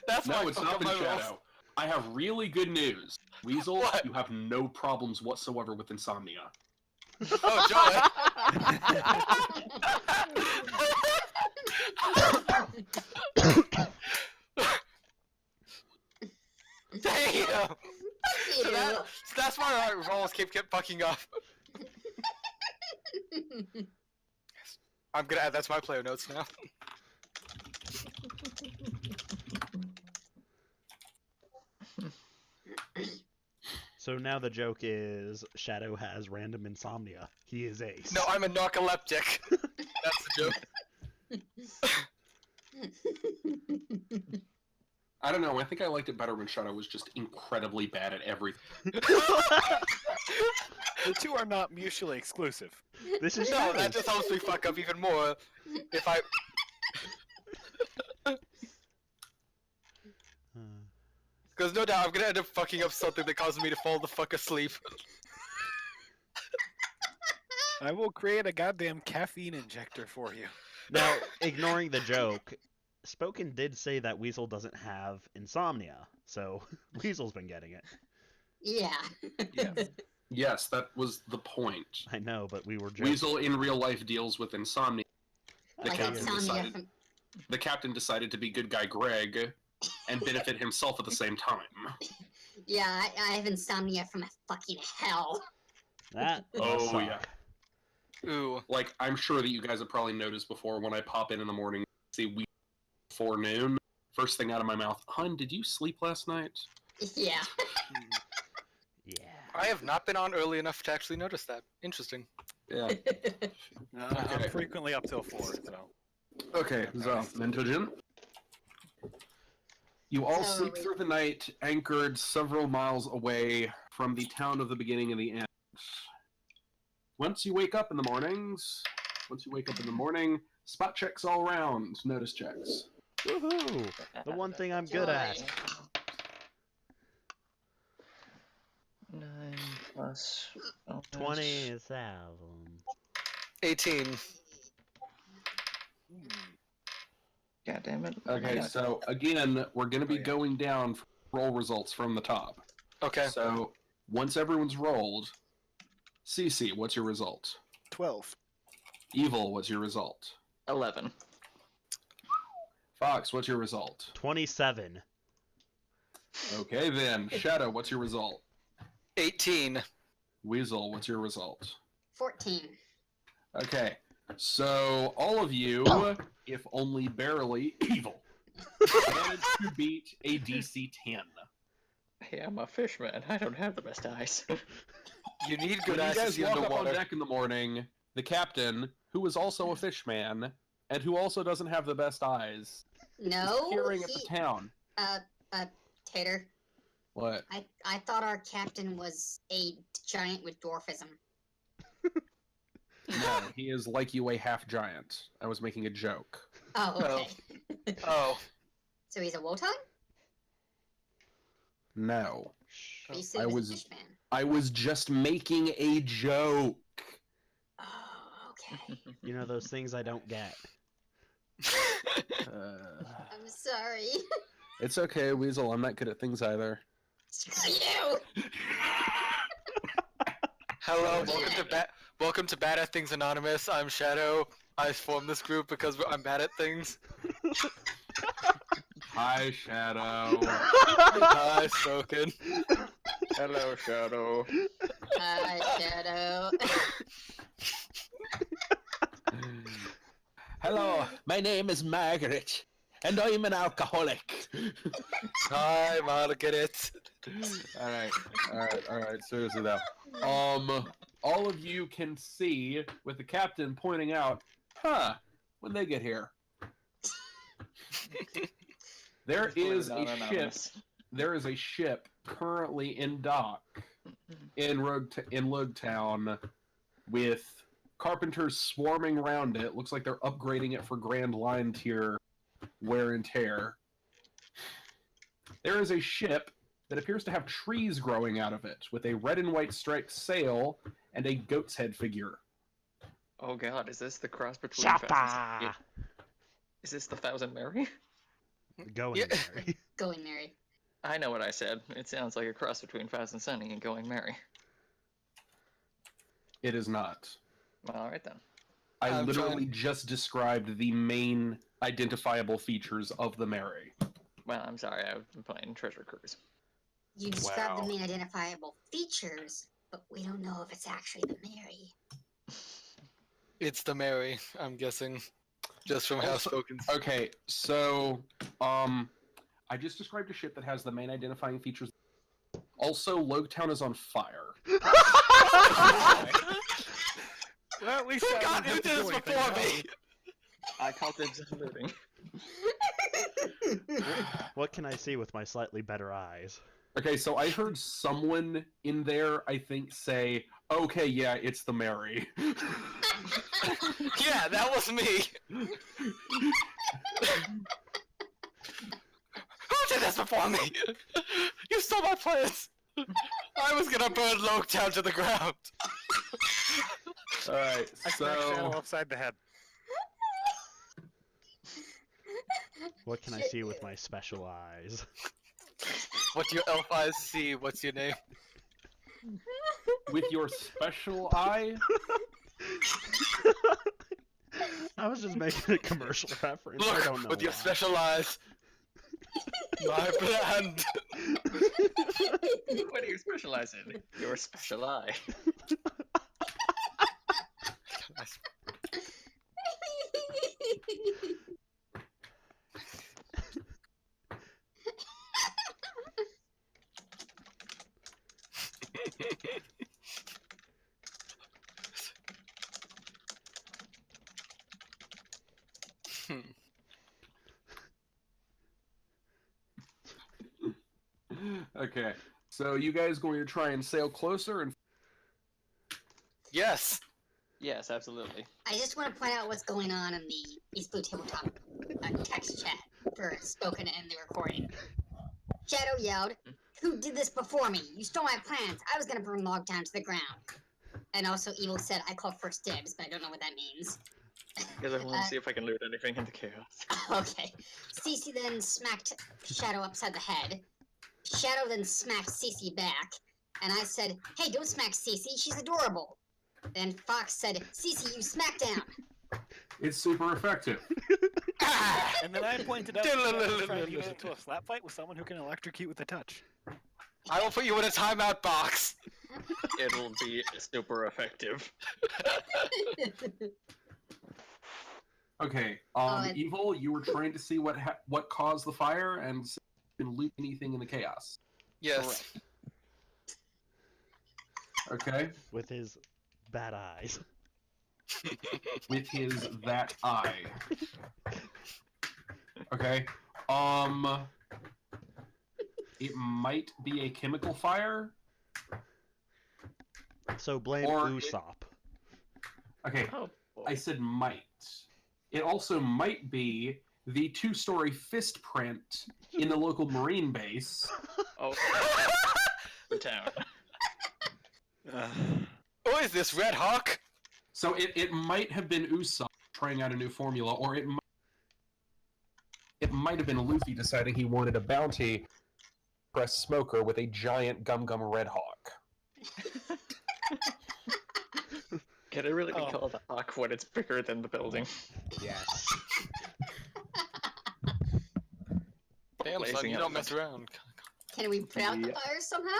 That's why No, I it's fuck not up been my rolls. Shadow. I have really good news. Weasel, What? you have no problems whatsoever with insomnia. Oh, joy. Damn. So, so that's why our rolls keep fucking up. I'm gonna add that to my player notes now. So now the joke is Shadow has random insomnia. He is ace. No, I'm a narcoleptic. That's the joke. I don't know, I think I liked it better when Shadow was just incredibly bad at everything. the two are not mutually exclusive. This is No, true. that just helps me fuck up even more. If I Because no doubt I'm gonna end up fucking up something that causes me to fall the fuck asleep. I will create a goddamn caffeine injector for you. Now, ignoring the joke, Spoken did say that Weasel doesn't have insomnia, so Weasel's been getting it. Yeah. Yes. Yes, that was the point. I know, but we were joking. Weasel in real life deals with insomnia. The Like captain insomnia decided. from. The captain decided to be good guy Greg, and benefit himself at the same time. Yeah, I have insomnia from fucking hell. That Oh, must suck. yeah. Ooh. Like, I'm sure that you guys have probably noticed before when I pop in the morning, see we before noon, first thing out of my mouth, Hun, did you sleep last night? Yeah. Yeah. I have not been on early enough to actually notice that. Interesting. Yeah. I'm Okay. frequently up till 4, so. Okay, so, Mentojin. You all So sleep we- through the night, anchored several miles away from the town of the beginning and the end. Once you wake up in the mornings, spot checks all around, notice checks. Woohoo! The one thing I'm good at. Joy. 9 plus bonus. 20,000. 18. God damn it. Okay, Yeah. so again, we're going to be Oh, yeah. going down for roll results from the top. Okay. So once everyone's rolled, Cece, what's your result? 12. Evil, what's your result? 11. Fox, what's your result? 27. Okay then. Shadow, what's your result? 18. Weasel, what's your result? 14. Okay. So all of you, if only barely, evil, managed to beat a DC 10. Hey, I'm a fishman. I don't have the best eyes. You need good When you eyes to guys see walk up on underwater. deck in the morning, the captain, who is also a fishman, and who also doesn't have the best eyes, No. is peering at the town. Tater. What? I thought our captain was a giant with dwarfism. No, he is like you, a half giant. I was making a joke. Oh, okay. Oh. So he's a Wotan? No. But you said I he was- a fishman. I was just making a joke. Oh, okay. You know those things I don't get. I'm sorry. It's okay, Weasel. I'm not good at things either. Screw you! Hello, welcome to Bad at Things Anonymous. I'm Shadow. I formed this group because I'm bad at things. Hi, Shadow. Hi, Soken. Hello, Shadow. Hi, Shadow. Hello, my name is Margaret, and I'm an alcoholic. Hi, Margaret. Alright, seriously though. All of you can see, with the captain pointing out, when they get here. There is a ship. There is a ship currently in dock in Rogue Town, with carpenters swarming around it. Looks like they're upgrading it for Grand Line tier wear and tear. There is a ship that appears to have trees growing out of it, with a red and white striped sail and a goat's head figure. Oh god, is this the cross between Fast and Choppa! Furious? Is this the Thousand Mary? Going Yeah. Mary. Going, Mary. I know what I said. It sounds like a cross between Fast and Sunny and Going Mary. It is not. Alright then. I I'm literally just described the main identifiable features of the Mary. Well, I'm sorry, I've been playing Treasure Cruise. You described Wow. the main identifiable features, but we don't know if it's actually the Mary. It's the Mary, I'm guessing. Just from how Also- spoken. Okay, so, I just described a ship that has the main identifying features. Also, Logetown is on fire. Well, at least Who I got don't have into to do this anything before else. me? I called it just looting. What can I see with my slightly better eyes? Okay, so I heard someone in there, I think, say, okay, yeah, it's the Mary. Yeah, that was me. Who did this before me? You stole my plans. I was gonna burn Logetown to the ground. Alright, I smacked Shadow so... upside the head. What can I see with my special eyes? What do your elf eyes see? What's your name? With your special eye? I was just making a commercial reference. I don't know Look, with your why. special eyes. My brand. What do you specialize in? Your special eye. Okay, so you guys going to try and sail closer and... Yes. Yes, absolutely. I just want to point out what's going on in the East Blue Tabletop text chat for spoken in the recording. Shadow yelled, "Who did this before me? You stole my plans. I was gonna burn Logtown to the ground." And also, Evil said, "I called first dibs," but I don't know what that means. Because I want to see if I can loot anything in the chaos. Okay. Cece then smacked Shadow upside the head. Shadow then smacked Cece back. And I said, "Hey, don't smack Cece. She's adorable." Then Fox said, CCU Smackdown. It's super effective. And then I pointed out that I was trying to get into a slap fight with someone who can electrocute with a touch. I will put you in a timeout box. It'll be super effective. Okay, and- Evil, you were trying to see what caused the fire and see if you can loot anything in the chaos. Yes. Okay, With his bad eyes. with his that eye. Okay, it might be a chemical fire. So blame Or it- Usopp. Okay, Oh, I said might. It also might be the 2-story fist print in the local Marine base. oh, the town. Who is this, Red Hawk? So it might have been Usopp trying out a new formula, or it might have been Luffy deciding he wanted a bounty. Press Smoker with a giant Gum Gum Red Hawk. Can it really be Oh. called a hawk when it's bigger than the building? Yes. Damn, son, Blazing you don't mess elephant. around. Can we put out the Yeah. fire somehow?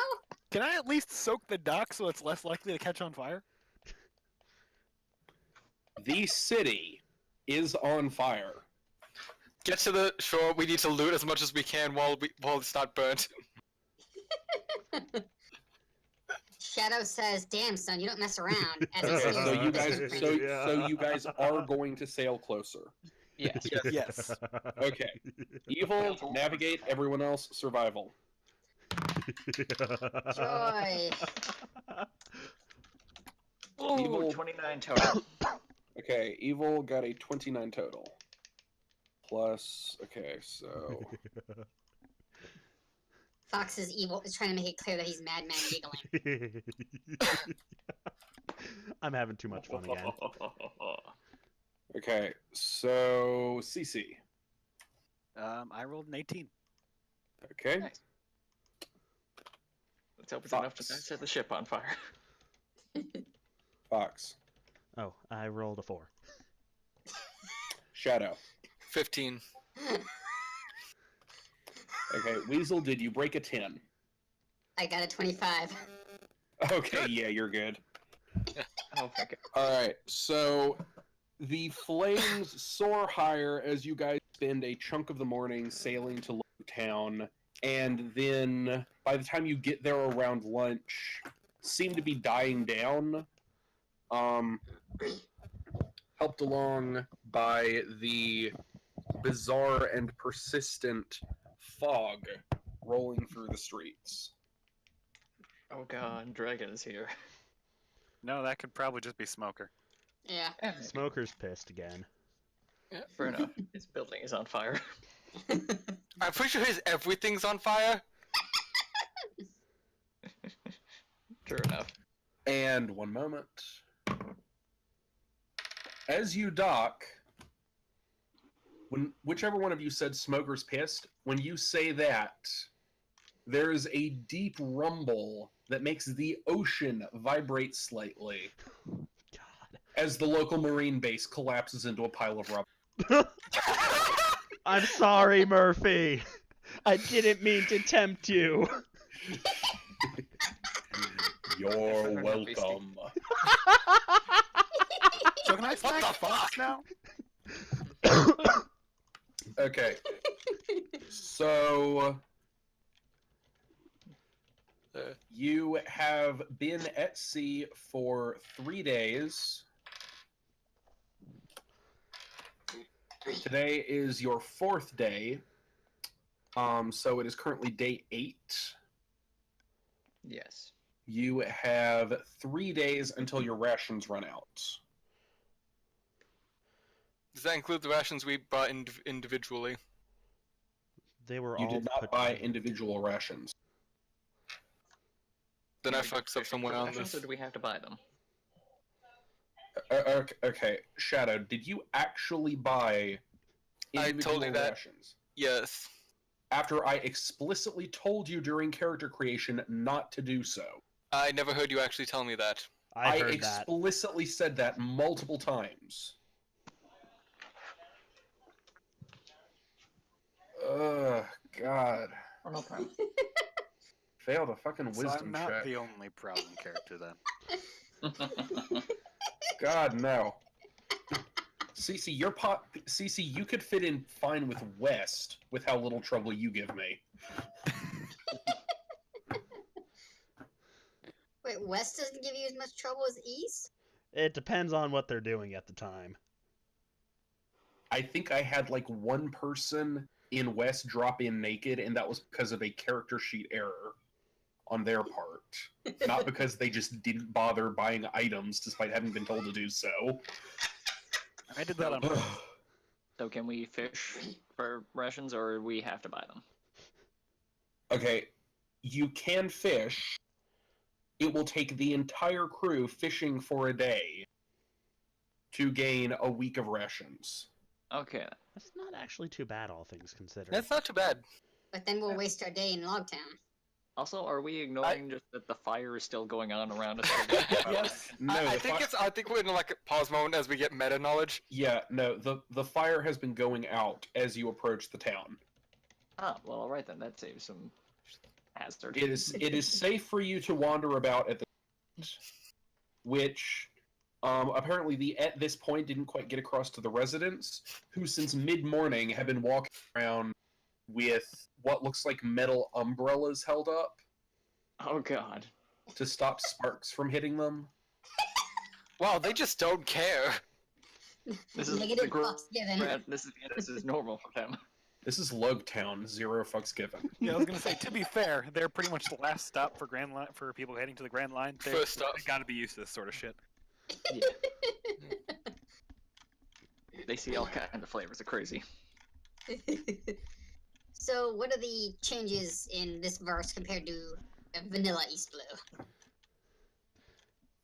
Can I at least soak the dock so it's less likely to catch on fire? The city is on fire. Get to the shore. We need to loot as much as we can while it's not burnt. Shadow says, "Damn, son, you don't mess around." As he Okay, sees So you the guys, fist so print. so you guys are going to sail closer. Yes. Yes. Okay. Evil, navigate. Everyone else, survival. Joy. Ooh, Evil. 29 total. Okay, Evil got a 29 total. Plus, okay, so Fox is evil. Is trying to make it clear that he's madman giggling. I'm having too much fun again. okay, so CC. I rolled an 18. Okay, Nice. Let's hope it's enough to Fox. set the ship on fire. Fox, Oh, I rolled a 4. Shadow. 15. Okay, Weasel, did you break a 10? I got a 25. Okay, yeah, you're good. Oh, okay. Alright, so the flames soar higher as you guys spend a chunk of the morning sailing to Low Town, and then by the time you get there around lunch, seem to be dying down. Helped along by the bizarre and persistent fog rolling through the streets. Oh god, Dragon is here. No, that could probably just be Smoker. Yeah. Smoker's pissed again. Fair enough. His building is on fire. I'm pretty sure everything's on fire. True enough. And one moment. As you dock, whichever one of you said Smoker's pissed, when you say that, there is a deep rumble that makes the ocean vibrate slightly God. as the local Marine base collapses into a pile of rubble. I'm sorry, Murphy. I didn't mean to tempt you. You're welcome. So can I smack the Fox now? Okay. So you have been at sea for 3 days. Today is your 4th day. So it is currently day 8. Yes. You have 3 days until your rations run out. Does that include the rations we bought individually? They were You all did not put buy together. individual rations. Then I fucked up somewhere on Rations, this. or do we have to buy them? Okay, Shadow, did you actually buy I individual told you that. rations? Yes. After I explicitly told you during character creation not to do so. I never heard you actually tell me that. I heard that. explicitly said that multiple times. God. Oh, no problem. Failed a fucking So wisdom I'm not check. the only problem character then. God, no. Cece, Cece, you could fit in fine with West with how little trouble you give me. Wait, West doesn't give you as much trouble as East? It depends on what they're doing at the time. I think I had like one person in West drop in naked, and that was because of a character sheet error on their part. Not because they just didn't bother buying items despite having been told to do so. I did that on purpose. So can we fish for rations, or we have to buy them? Okay, you can fish. It will take the entire crew fishing for a day to gain a week of rations. Okay. That's not actually too bad, all things considered. That's not too bad. But then we'll waste our day in Logtown. Also, are we ignoring just that the fire is still going on around us? Yes. No, I the think fi- I think we're in like a pause moment as we get meta knowledge. Yeah, no, the fire has been going out as you approach the town. Ah, well, alright then. That saves some hazard. It is safe for you to wander about at the which apparently at this point didn't quite get across to the residents, who since mid-morning have been walking around with what looks like metal umbrellas held up Oh god. to stop sparks from hitting them. Wow, they just don't care. This is Negative the gr- fucks given. Brad, this is normal for them. This is Lugtown, 0 fucks given. Yeah, I was gonna say. To be fair, they're pretty much the last stop for Grand Line for people heading to the Grand Line. They First stop. Gotta be used to this sort of shit. Yeah. They see all kinds of flavors of crazy. So, what are the changes in this verse compared to Vanilla East Blue?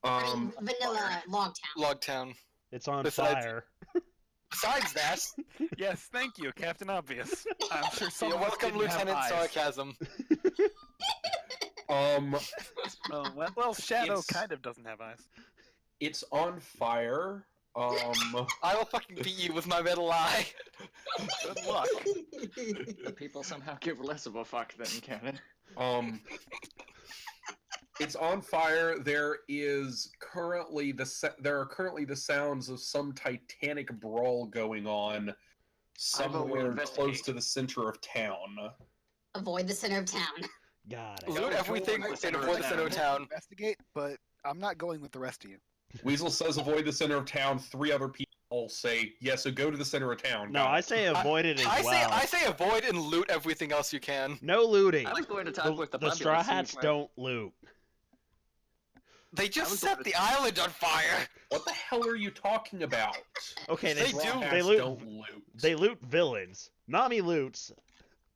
I mean, Vanilla Logtown. Logtown. It's on Besides- fire. Besides that, Yes, thank you, Captain Obvious. I'm sure some you're of us welcome, didn't have Lieutenant eyes. Sarcasm. Oh, well, Shadow It's- kind of doesn't have eyes. It's on fire. I will fucking beat you with my metal eye. Good luck. The people somehow give less of a fuck than canon. It's on fire. There are currently the sounds of some titanic brawl going on somewhere close investigate. to the center of town. Avoid the center of town. Got it. Loot everything and avoid the center of town. Investigate, but I'm not going with the rest of you. Weasel says avoid the center of town. 3 other people all say, yeah, so go to the center of town. No, Got I it. say avoid it as well. I say avoid and loot everything else you can. No looting. I was going to talk The, with the the populace, Straw see if Hats I- don't loot. They just was set going the island on fire. What the hell are you talking about? Okay, They Straw do. Hats They loot- don't loot. They loot villains. Nami loots,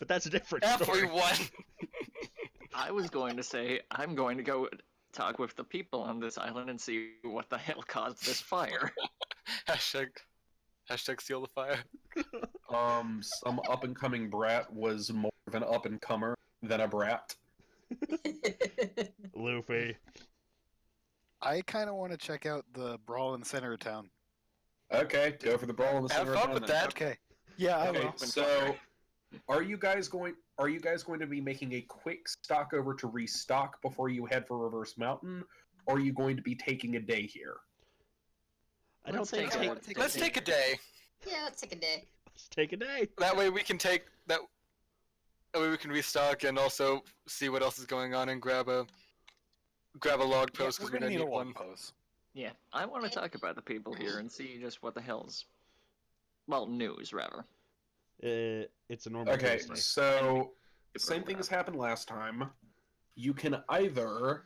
but that's a different story. Everyone. I was going to say I'm going to go talk with the people on this island and see what the hell caused this fire. Hashtag steal the fire. Some up-and-coming brat was more of an up-and-comer than a brat. Luffy. I kind of want to check out the brawl in the center of town. Okay, go for the brawl in the Have center of fun town with then. that. Okay. Yeah, I Okay, will. so are you guys going to be making a quick stock over to restock before you head for Reverse Mountain, or are you going to be taking a day here? I don't think Let's take a day. Yeah, let's take a day. Let's take a day. That way we can take that. That way we can restock and also see what else is going on and grab a log Yeah, post we're because we gonna need need a one. log pose. Yeah, I want to talk about the people here and see just what the hell's... Well, news, rather. It's a normal Okay, Tuesday. so same thing as happened last time. You can either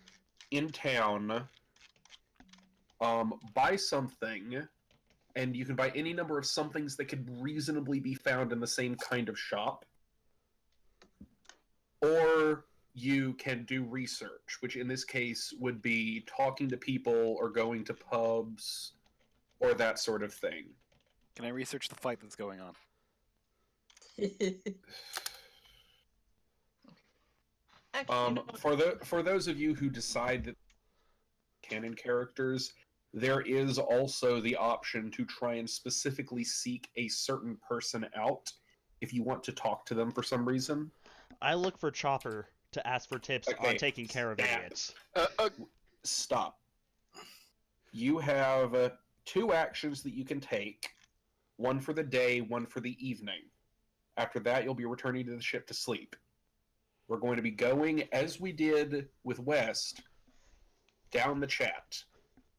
in town buy something, and you can buy any number of somethings that could reasonably be found in the same kind of shop, or you can do research, which in this case would be talking to people or going to pubs or that sort of thing. Can I research the fight that's going on? Actually, you know what? For those of you who decide that canon characters, there is also the option to try and specifically seek a certain person out if you want to talk to them for some reason. I look for Chopper to ask for tips on Okay, taking care of stop. idiots. Stop. You have 2 actions that you can take, one for the day, one for the evening. After that, you'll be returning to the ship to sleep. We're going to be going, as we did with West, down the chat.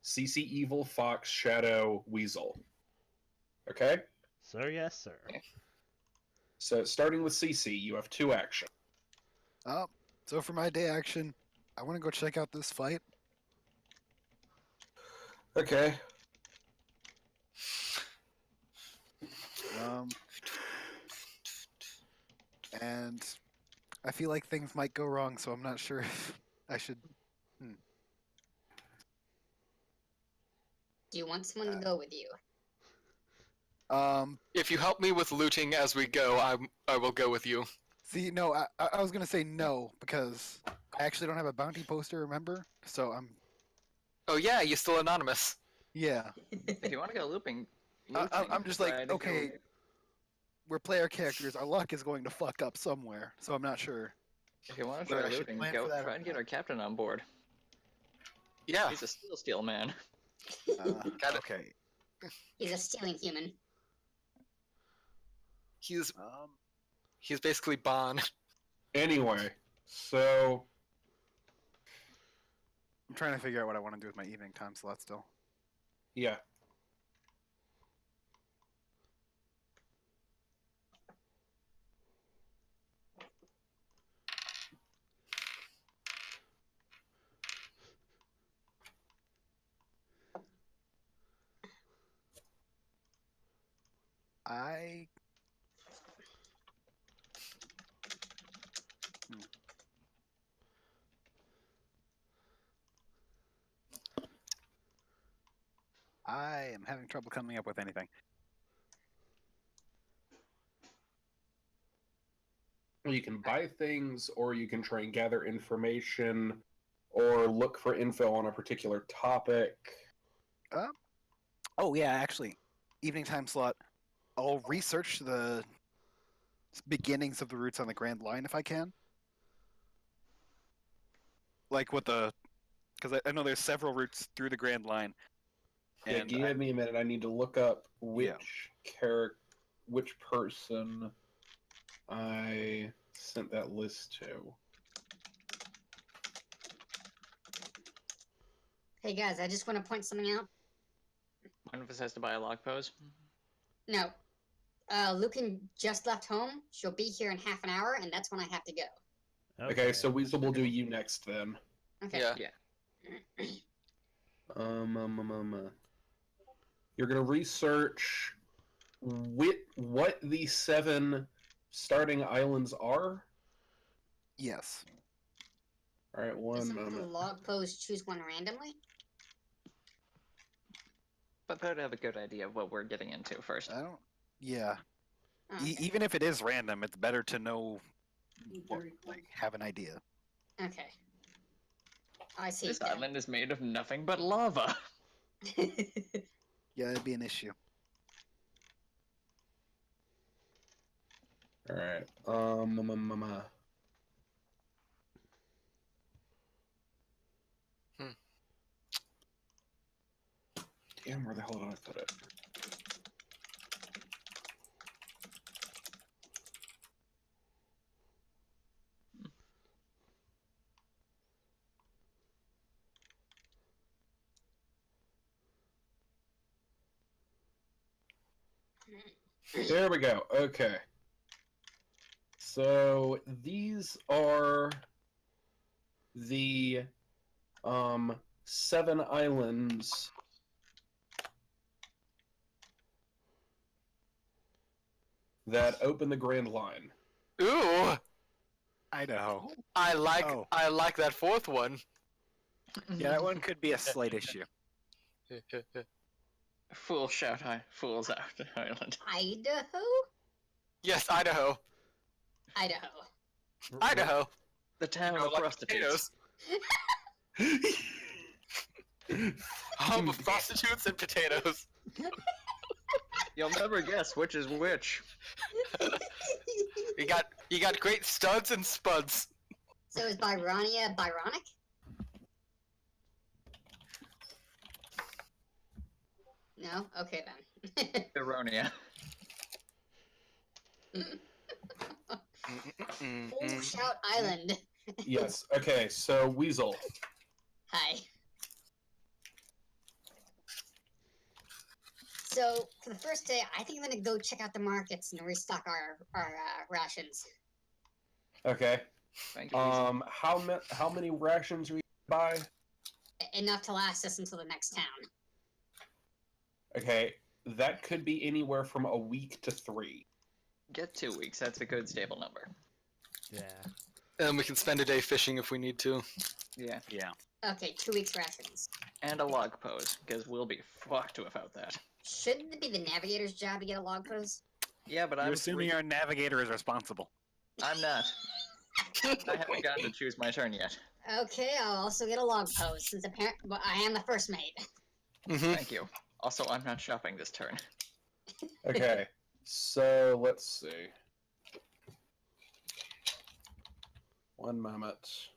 CC Evil, Fox, Shadow, Weasel. Okay? Sir, yes, sir. So, starting with CC, you have 2 actions. So for my day action, I want to go check out this fight. Okay. And I feel like things might go wrong, so I'm not sure if I should. Do you want someone to go with you? If you help me with looting as we go, I will go with you. See, no, I was gonna say no because I actually don't have a bounty poster, remember? So I'm, Oh yeah, you're still anonymous. yeah. If you want to go looping, I'm just try like, to go- okay, we're player characters. Our luck is going to fuck up somewhere, so I'm not sure. If you want to Whether try I should looting, plan go for that or try and get our captain on board. Yeah. He's a steel man. Got it. Okay. He's a stealing human. He's basically Bond. Anyway, so I'm trying to figure out what I want to do with my evening time slot still. yeah. I. I am having trouble coming up with anything. You can buy things, or you can try and gather information, or look for info on a particular topic. Oh yeah, actually, evening time slot. I'll research the beginnings of the routes on the Grand Line if I can. Like what the, because I know there's several routes through the Grand Line. Yeah, And give me a minute. I need to look up which which person I sent that list to. Hey guys, I just want to point something out. One of us has to buy a log pose. No. Lucan just left home. She'll be here in half an hour, and that's when I have to go. Okay, so Weasel will do you next then. Okay. Yeah. You're gonna research what the 7 starting islands are. yes, All right, one Doesn't the moment. log post choose one randomly? But better to have a good idea of what we're getting into first. I don't. Yeah, Oh, okay. even if it is random, it's better to know, like, have an idea. Okay. I see. This it now. island is made of nothing but lava. Yeah, it'd be an issue. All right. Damn, where the hell did I put it? There we go. Okay. So these are the 7 islands that open the Grand Line. Ooh, Idaho. I like Oh. that 4th one. Yeah, that one could be a slight issue. Fools shout high, fools out island. Idaho? Yes, Idaho. Idaho. Idaho. The town You know, of like prostitutes. potatoes. Prostitutes and potatoes. You'll never guess which is which. You got great studs and spuds. So is Byronia Byronic? No? Okay then. Ironia. Full Shout Island. Yes. Okay. So Weasel. Hi. So for the first day, I think I'm gonna go check out the markets and restock our rations. Okay. Thank you. Weasel. How many rations are you gonna buy? Enough to last us until the next town. Okay, that could be anywhere from a week to 3. Get 2 weeks. That's a good stable number. Yeah. And we can spend a day fishing if we need to. Yeah. Yeah. Okay, 2 weeks rations. And a log pose, because we'll be fucked without that. Shouldn't it be the navigator's job to get a log post? Yeah, but You're I'm assuming our navigator is responsible. I'm not. I haven't gotten to choose my turn yet. Okay, I'll also get a log post since well, I am the first mate. Mm-hmm. Thank you. Also, I'm not shopping this turn. Okay, so let's see. One moment.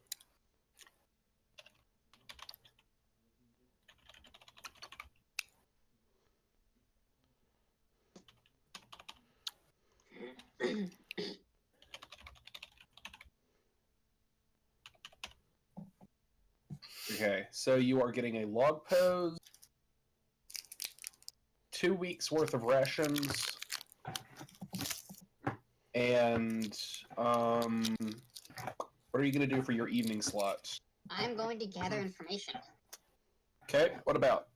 Okay, so you are getting a log pose, 2 weeks worth of rations, and what are you going to do for your evening slot? I'm going to gather information. Okay, what about?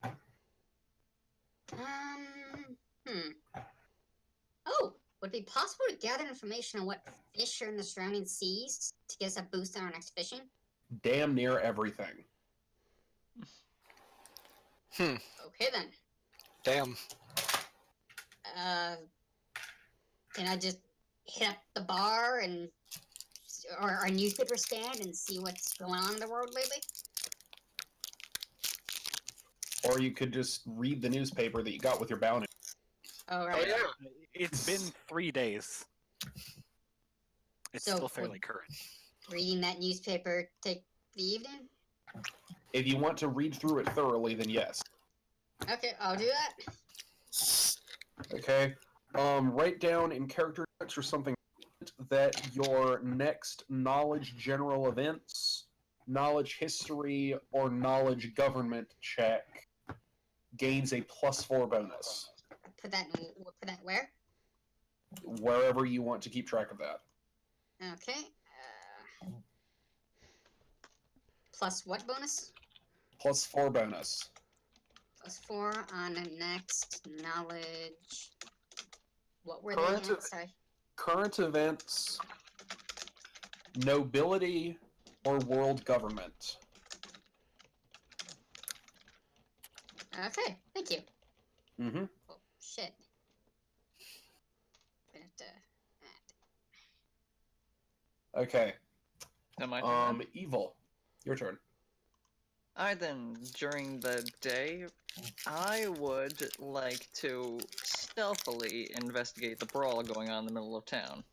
Oh, would it be possible to gather information on what fish are in the surrounding seas to get us a boost on our next fishing? Damn near everything. Okay then. Damn. Can I just hit up the bar and or our newspaper stand and see what's going on in the world lately? Or you could just read the newspaper that you got with your bounty. Oh Oh right. yeah. It's been 3 days. It's So, still fairly current. Reading that newspaper take the evening? If you want to read through it thoroughly, then yes. Okay, I'll do that. Okay. Write down in character notes or something that your next knowledge general events, knowledge history, or knowledge government check gains a +4 bonus. Put that where? Wherever you want to keep track of that. Okay. Plus what bonus? +4 bonus. +4 on the next knowledge. What were Current they again? Sorry. Current events, nobility, or world government. Okay, thank you. Mm-hmm. Oh, shit. Okay. Am I turn then? Evil. Your turn. Alright then, during the day, I would like to stealthily investigate the brawl going on in the middle of town.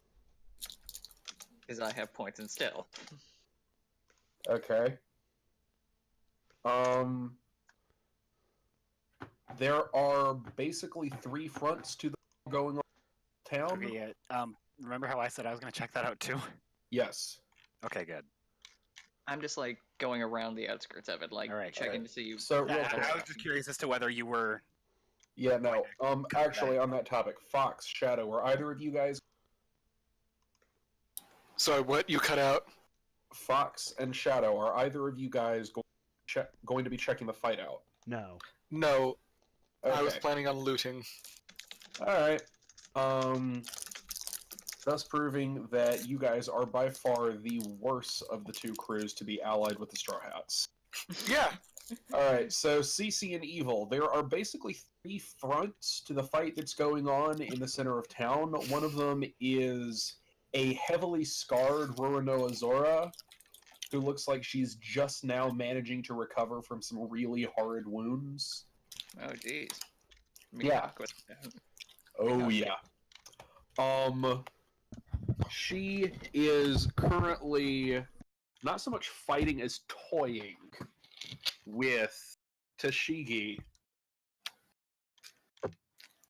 Because I have points in stealth. Okay. There are basically 3 fronts to the going on in town. Okay, yeah. Remember how I said I was going to check that out too? Yes. Okay, good. I'm just like going around the outskirts of it, like Alright, checking alright. to see. So real I quick. was just curious as to whether you were. Yeah, no. Cover Actually, on that topic, Fox, Shadow, are either of you guys, Sorry, what? You cut out? Fox and Shadow, are either of you guys going to be checking the fight out? No. No, Okay. I was planning on looting. Alright. Thus proving that you guys are by far the worst of the 2 crews to be allied with the Straw Hats. Yeah. Alright, so CC and Evil, there are basically 3 fronts to the fight that's going on in the center of town. One of them is a heavily scarred Roronoa Zora, who looks like she's just now managing to recover from some really horrid wounds. Oh, jeez. Yeah. Mihawk was- Oh yeah. She is currently not so much fighting as toying with Tashigi.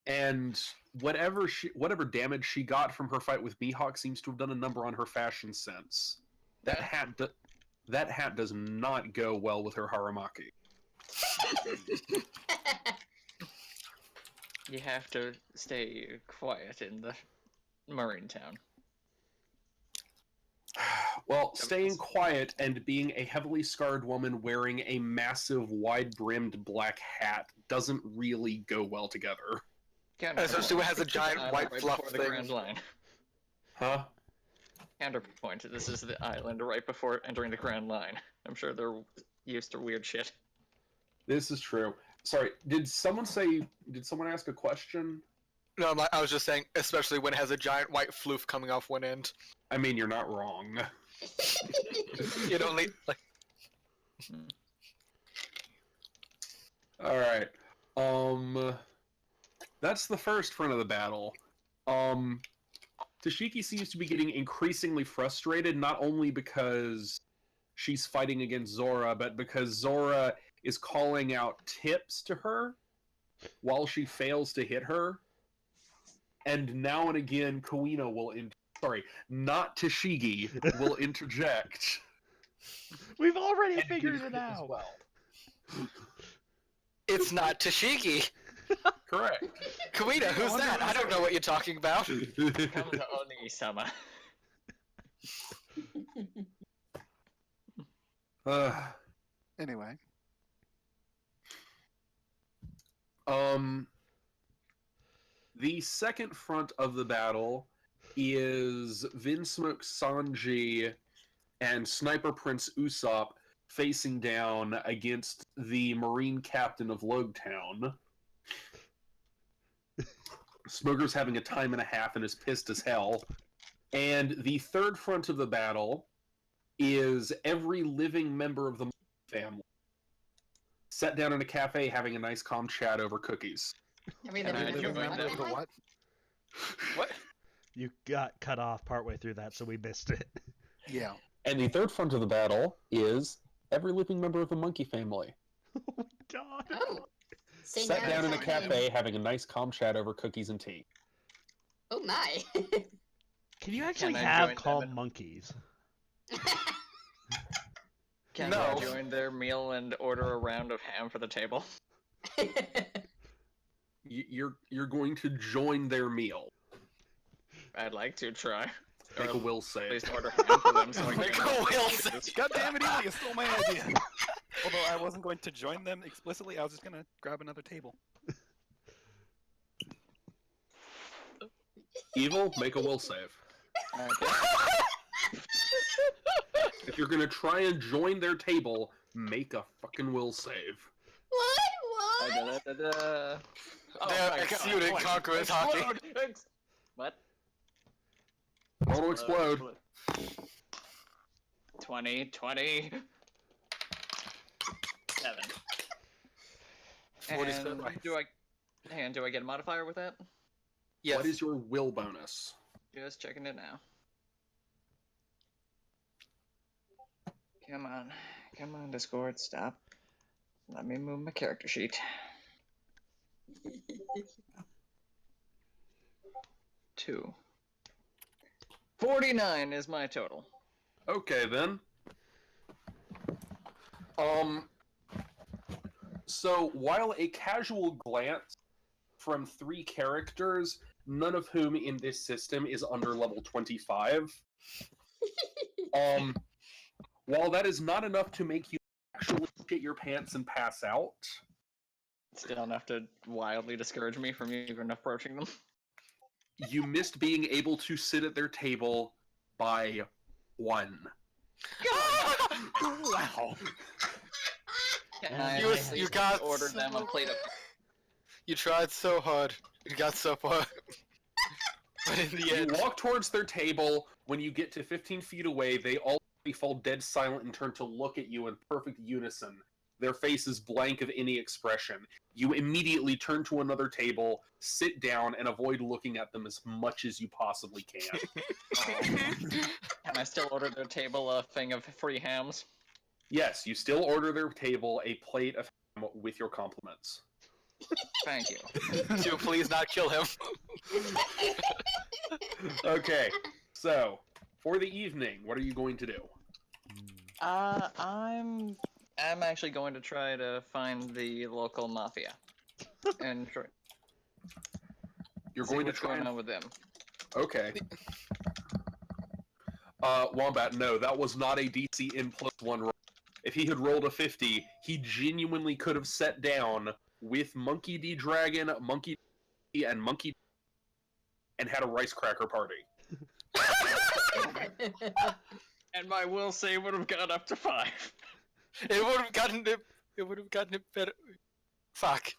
And whatever damage she got from her fight with Mihawk seems to have done a number on her fashion sense. That hat does not go well with her Haramaki. You have to stay quiet in the Marine Town. Well, staying quiet and being a heavily scarred woman wearing a massive, wide-brimmed black hat doesn't really go well together. Especially when it has a giant white fluff before the thing. Grand Line. Huh? Counterpoint, this is the island right before entering the Grand Line. I'm sure they're used to weird shit. This is true. Sorry, did someone ask a question? No, I was just saying, especially when it has a giant white floof coming off one end. I mean, you're not wrong. It only, like... Alright. That's the first front of the battle. Tashiki seems to be getting increasingly frustrated, not only because she's fighting against Zora, but because Zora is calling out tips to her while she fails to hit her. And now and again, Kuina will not Tashigi will interject. We've already and figured hit it her as out. well. It's not Tashigi! Correct. Kuina, who's that? I don't know what you're talking about. Come to Oni-sama. Anyway, the second front of the battle is Vinsmoke Sanji and Sniper Prince Usopp facing down against the Marine Captain of Logetown. Smoker's having a time and a half and is pissed as hell. And the third front of the battle is every living member of the family sat down in a cafe having a nice calm chat over cookies. Can I join them? what? What? You got cut off partway through that, so we missed it. Yeah. And the third front of the battle is every living member of the monkey family Oh, God. Oh. Sit sat down in a talking. cafe having a nice calm chat over cookies and tea. Oh my. Can you actually I have join them calm in- monkeys? Can No. I join their meal and order a round of ham for the table? You're going to join their meal. I'd like to try. Make a Or will at save. least order ham for them so I Make can a will save. God damn it, Eli, you stole my idea. Although I wasn't going to join them explicitly, I was just gonna grab another table. Evil, make a will save. Okay. If you're gonna try and join their table, make a fucking will save. What? Da-da-da-da. Oh They're my God. exuding conqueror's hockey. Explode! What? Roll to explode. 20, 20. 7. 47 And life. do I get a modifier with that? Yes. What is your will bonus? Just checking it now. Come on, Discord, stop. Let me move my character sheet. 2. 49 is my total. Okay then. So while a casual glance from 3 characters, none of whom in this system is under level 25, while that is not enough to make you actually shit your pants and pass out, Still enough to wildly discourage me from even approaching them. you missed being able to sit at their table by 1. Wow. Can I You- at you least got order them a plate of. You tried so hard. You got so far. But in the You end, walk towards their table. When you get to 15 feet away, they all fall dead silent and turn to look at you in perfect unison. Their faces blank of any expression. You immediately turn to another table, sit down, and avoid looking at them as much as you possibly can. Can I still order their table a thing of free hams? Yes, you still order their table a plate of ham with your compliments. Thank you. Do please not kill him. Okay, so for the evening, what are you going to do? I'm actually going to try to find the local mafia and You're see going to what's try going and... on with them. Okay. Wombat, no, that was not a DC in +1 roll. If he had rolled a 50, he genuinely could have sat down with Monkey D. Dragon, Monkey D. and Monkey D. and had a rice cracker party. And my will save would have gone up to 5. It would have gotten it. It would have gotten it better. Fuck.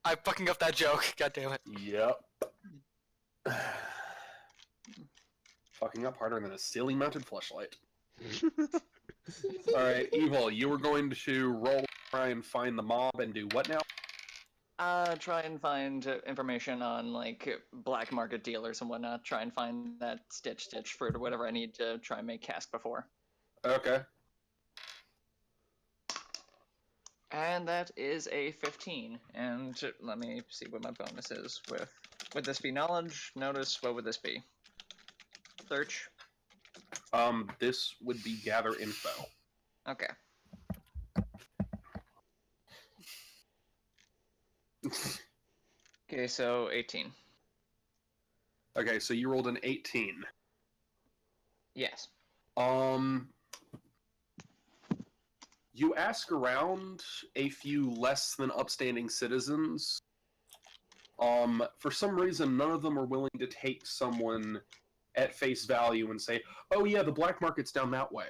I'm fucking up that joke. God damn it. Yep. Fucking up harder than a ceiling mounted fleshlight. Alright, Evil, you were going to roll, try and find the mob and do what now? Try and find information on, like, black market dealers and whatnot. Try and find that Stitch fruit or whatever I need to try and make cask before. Okay. And that is a 15. And let me see what my bonus is with... Would this be knowledge? Notice? What would this be? Search? This would be gather info. Okay. Okay, so 18. Okay, so you rolled an 18. Yes. You ask around a few less than upstanding citizens. For some reason, none of them are willing to take someone at face value and say, "Oh yeah, the black market's down that way."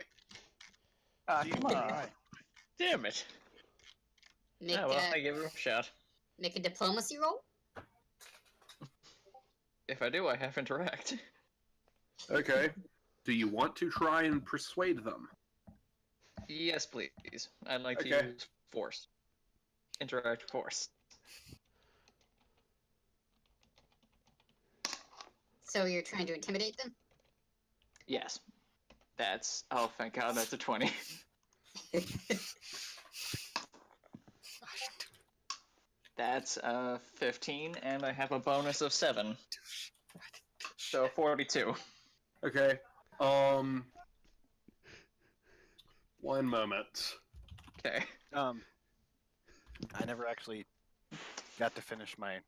Come on. Damn it. Make, Oh, well, I give it a shot. make a diplomacy roll? If I do, I have interact. Okay. Do you want to try and persuade them? Yes, please. I'd like Okay. to use force. Interact force. So you're trying to intimidate them? Yes. That's... Oh, thank God, that's a 20. That's 15, and I have a bonus of 7. So 42. Okay. One moment. Okay. I never actually got to finish my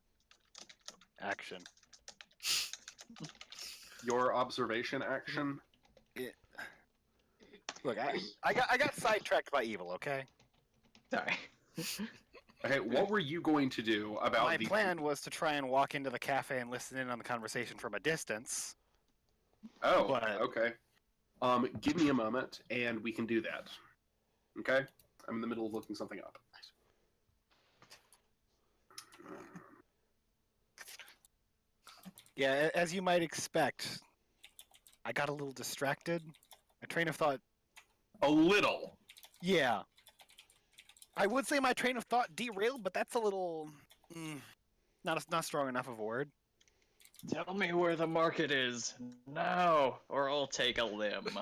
action. Your observation action. Look, I got sidetracked by evil. Okay. Sorry. Okay, what were you going to do about My the plan was to try and walk into the cafe and listen in on the conversation from a distance. Oh, But- okay. Give me a moment, and we can do that. Okay? I'm in the middle of looking something up. Yeah, as you might expect, I got a little distracted. My train of thought. A little. Yeah. I would say my train of thought derailed, but that's a little not strong enough of a word. Tell me where the market is now, or I'll take a limb.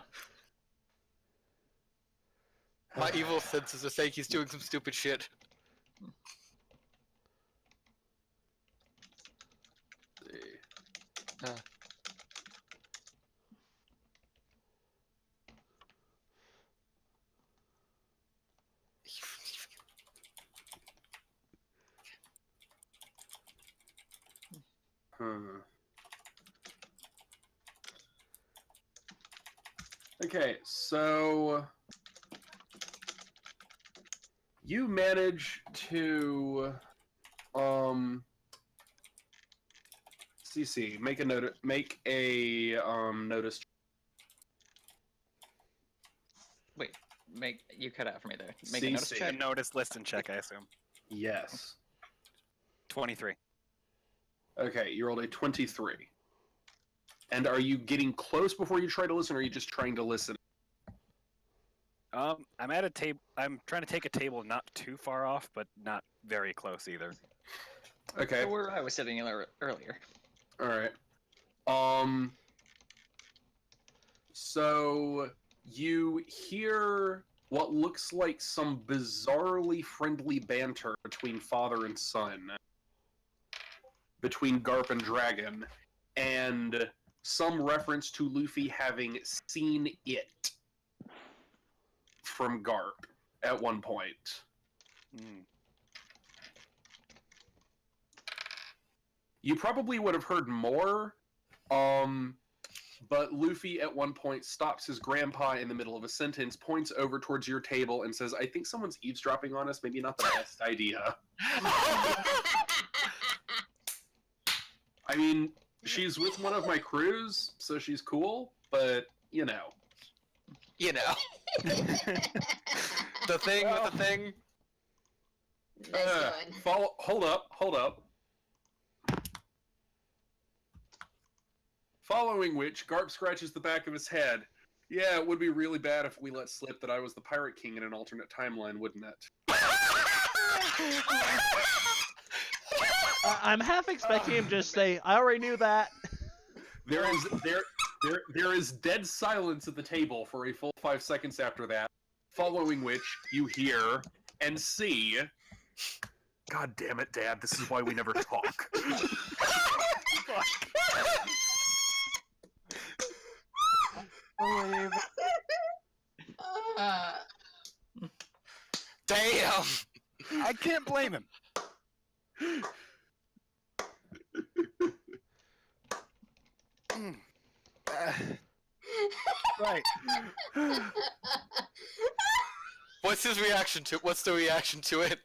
My evil senses are saying he's doing some stupid shit. Okay, so you manage to CC make a note, make a notice. Wait, you cut out for me there. Make a notice CC. A check. notice listen check, I assume. Yes. 23. Okay, you rolled a 23. And are you getting close before you try to listen, or are you just trying to listen? I'm at a table. I'm trying to take a table not too far off, but not very close either. Okay. So where I was sitting earlier. All right. So you hear what looks like some bizarrely friendly banter between father and son, between Garp and Dragon, and some reference to Luffy having seen it from Garp at one point. You probably would have heard more, but Luffy at one point stops his grandpa in the middle of a sentence, points over towards your table, and says, I think someone's eavesdropping on us, maybe not the best idea. I mean, she's with one of my crews, so she's cool, but, you know. You know. The thing with the thing. That's good. Hold up. Following which, Garp scratches the back of his head. Yeah, it would be really bad if we let slip that I was the Pirate King in an alternate timeline, wouldn't it? I'm half expecting him to just say, I already knew that. There is dead silence at the table for a full 5 seconds after that, following which you hear and see... God damn it, Dad, this is why we never talk. Damn! I can't blame him. Right. What's his reaction to? What's the reaction to it?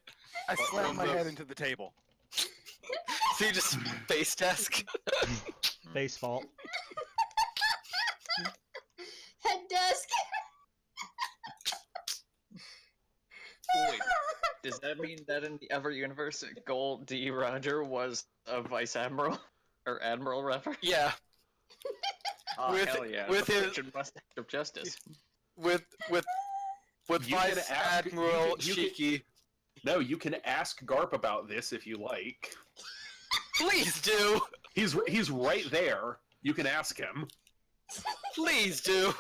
I slammed my head into the table. So you just face desk? Face fault. Head desk. Wait, does that mean that in the other universe, Gold D. Roger was a vice admiral or admiral, rather? Yeah. Oh, With- hell yeah! with the his- French mustache of justice. With You can Vice ask- Admiral you can- Shiki. No, you can ask Garp about this if you like. Please do! He's right there. You can ask him. Please do!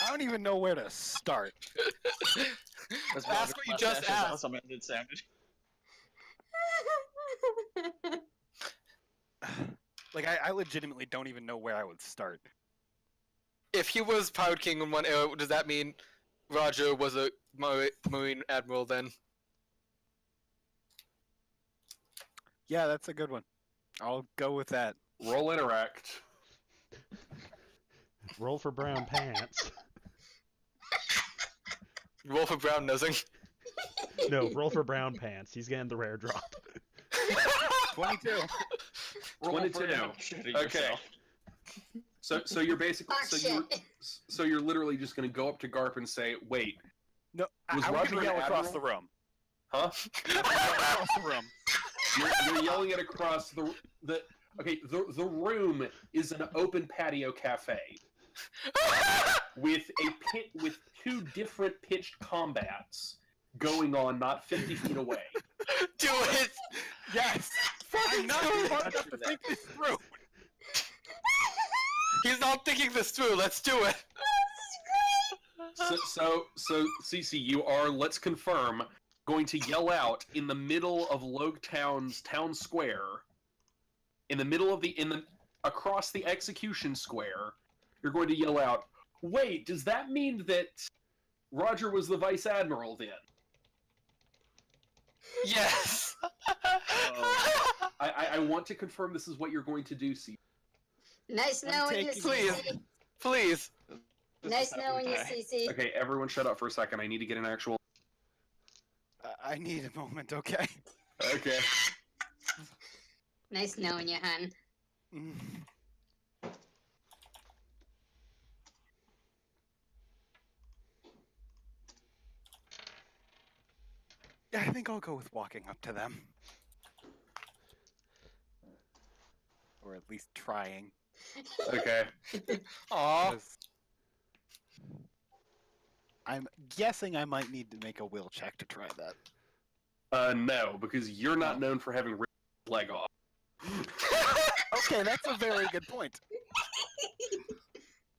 I don't even know where to start. That's Ask what you just asked. Awesome ended sounded. Like, I legitimately don't even know where I would start. If he was Pirate King in one era, does that mean Roger was a Marine Admiral then? Yeah, that's a good one. I'll go with that. Roll interact. Roll for brown pants. Roll for brown nosing. No, roll for brown pants. He's getting the rare drop. 22. Roll 22. for shitting Okay. yourself. So you're basically Fuck shit. so you're literally just gonna go up to Garp and say, wait, No, Was I'm Roger gonna yell an across admiral? the room. huh? I'm gonna yell across the room. You're yelling it across the room is an open patio cafe with with two different pitched combats going on not 50 feet away. Do it! Yes! I'm not smart enough to think this through! He's not thinking this through, let's do it! So Cece, you are, let's confirm, going to yell out in the middle of Logetown's town square, in the middle of across the execution square, you're going to yell out, wait, does that mean that Roger was the vice admiral then? Yes! I want to confirm this is what you're going to do, Cece. Nice I'm knowing you, taking- Please. CC. Please! Nice knowing you, CC. Okay, everyone shut up for a second. I need to get an actual... I need a moment, okay? Okay. Nice knowing you, hun. Mm. Yeah, I think I'll go with walking up to them. Or at least trying. Okay. Aw. 'Cause I'm guessing I might need to make a will check to try that. No, because you're not known for having ripped his leg off. Okay, that's a very good point.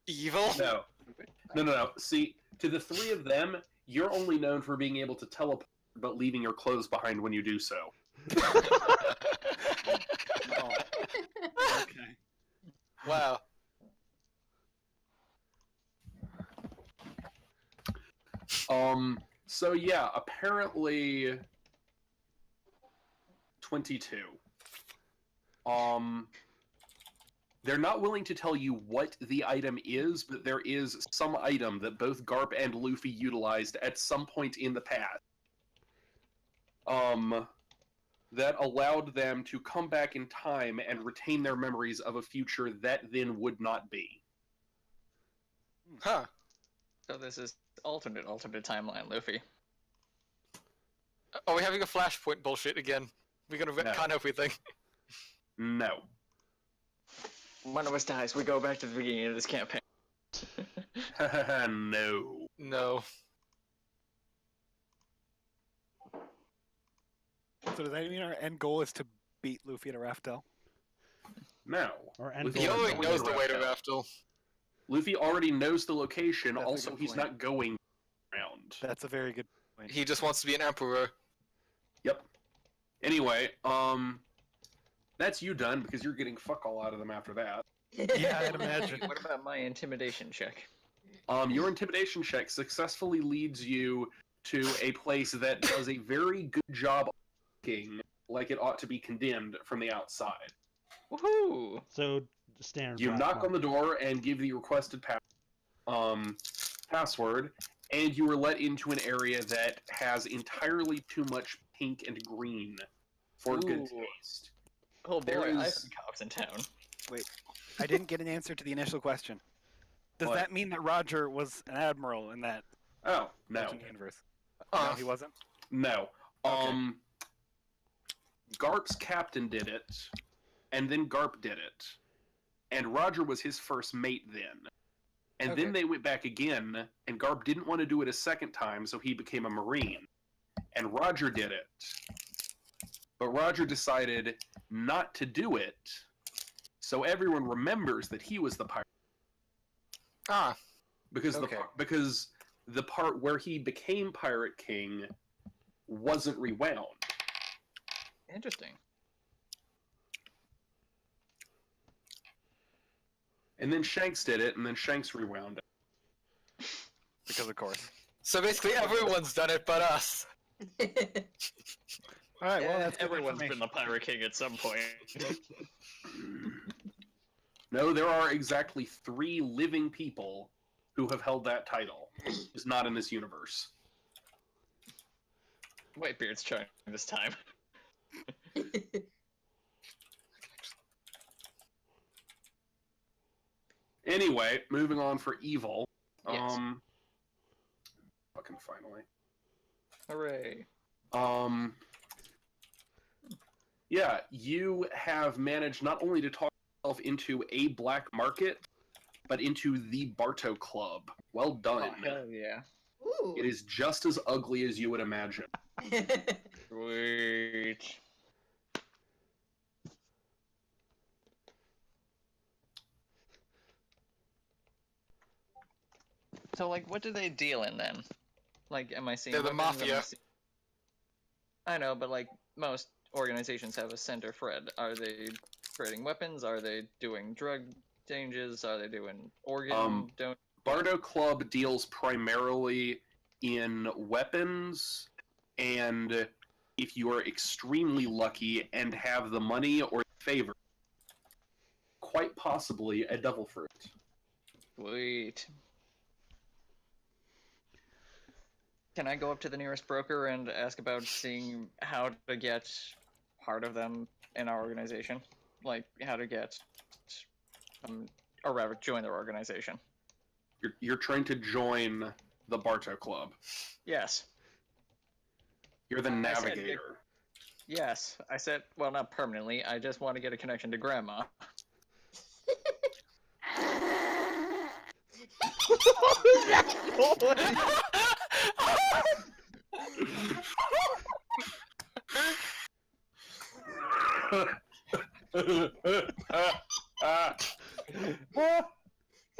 Evil? No. See, to the three of them, you're only known for being able to teleport, but leaving your clothes behind when you do so. Oh, okay. Wow. So yeah, apparently 22. They're not willing to tell you what the item is, but there is some item that both Garp and Luffy utilized at some point in the past. That allowed them to come back in time and retain their memories of a future that then would not be. Huh. So this is alternate timeline, Luffy. Are we having a flashpoint bullshit again? We're gonna retcon everything. No. One of us dies, we go back to the beginning of this campaign. No. No. So does that mean our end goal is to beat Luffy at a Raftel? No. Or end Luffy He goal already is knows the way to Raftel. Raftel. Luffy already knows the location, That's a also good he's point. not going around. That's a very good point. He just wants to be an emperor. Yep. Anyway, that's you done, because you're getting fuck all out of them after that. Yeah, I'd imagine. What about my intimidation check? Your intimidation check successfully leads you to a place that does a very good job of looking like it ought to be condemned from the outside. Woohoo! So standard. You black knock mark. on the door and give the requested password, and you are let into an area that has entirely too much pink and green for good Ooh. taste. Oh boy, There I have is- some cops in town. I didn't get an answer to the initial question. Does What? that mean that Roger was an admiral in that Oh, no. alternate universe? Uh, No, he wasn't. No. Okay. Garp's captain did it, and then Garp did it. And Roger was his first mate then. And Okay. then they went back again, and Garp didn't want to do it a second time, so he became a Marine. And Roger did it. But Roger decided not to do it, so everyone remembers that he was the pirate. ah. Because Okay. because the part where he became Pirate King wasn't rewound. Interesting. And then Shanks did it, and then Shanks rewound it. Because of course. So basically everyone's done it but us. All right. Well, that's good everyone's been information. the Pirate King at some point. No, there are exactly 3 living people who have held that title. It's not in this universe. Whitebeard's trying this time. Anyway, moving on for evil. Yes. Fucking finally. Hooray. Yeah, you have managed not only to talk yourself into a black market, but into the Barto Club. Well done. Hell yeah. Ooh. It is just as ugly as you would imagine. Sweet. So, like, what do they deal in then? Like, am I seeing? They're the weapons? Am I mafia. I know, but like most organizations have a center Fred. Are they creating weapons? Are they doing drug changes? Are they doing organ don't? Bardo Club deals primarily in weapons, and if you are extremely lucky and have the money or favor, quite possibly a devil fruit. Sweet. Can I go up to the nearest broker and ask about seeing how to get part of them in our organization? Like, how to get, or rather, join their organization? You're trying to join the Barto Club. Yes. You're the I said navigator. Yes. I said, well, not permanently. I just want to get a connection to Grandma. What is that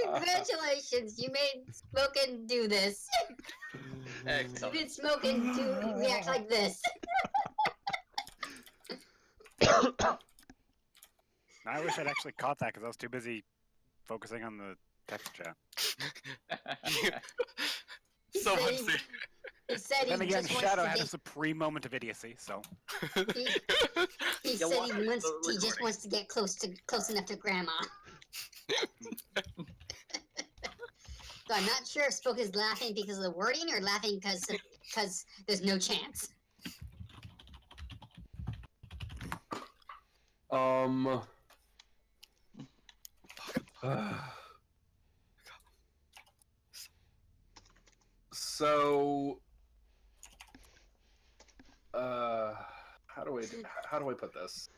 Congratulations, you made Smokin' do this. You Excellent. made Smokin' react like this. I wish I'd actually caught that because I was too busy focusing on the text chat. So He unfair. He said Then he again, just Shadow wants had a to supreme moment of idiocy, so. get. He You said want he wants. the He just recording. wants to get close enough to Grandma. So I'm not sure if Spook is laughing because of the wording or laughing because there's no chance. So, how do I put this?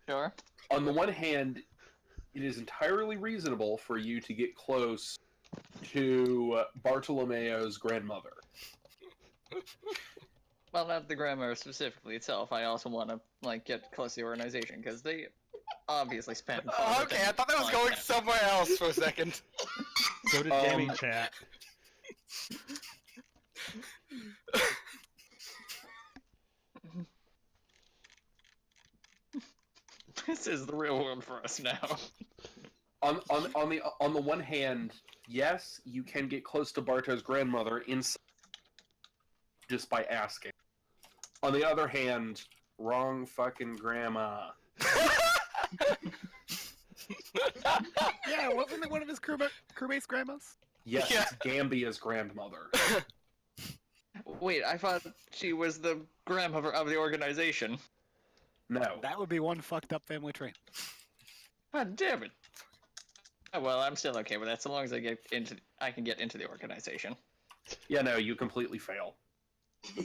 Sure. On the one hand, it is entirely reasonable for you to get close to Bartolomeo's grandmother. Well, not the grammar specifically itself. I also want to like get close to the organization because they obviously spent. Oh, okay, I thought that was going somewhere else for a second. So did gaming chat. This is the real world for us now. On the one hand, yes, you can get close to Barto's grandmother just by asking. On the other hand, wrong fucking grandma. Yeah, wasn't it one of his crewmates' grandmas? Yes, Yeah. it's Gambia's grandmother. Wait, I thought she was the grandmother of the organization. No. That would be one fucked up family tree. God damn it. Oh, well, I'm still okay with that, so long as I can get into the organization. Yeah, no, you completely fail.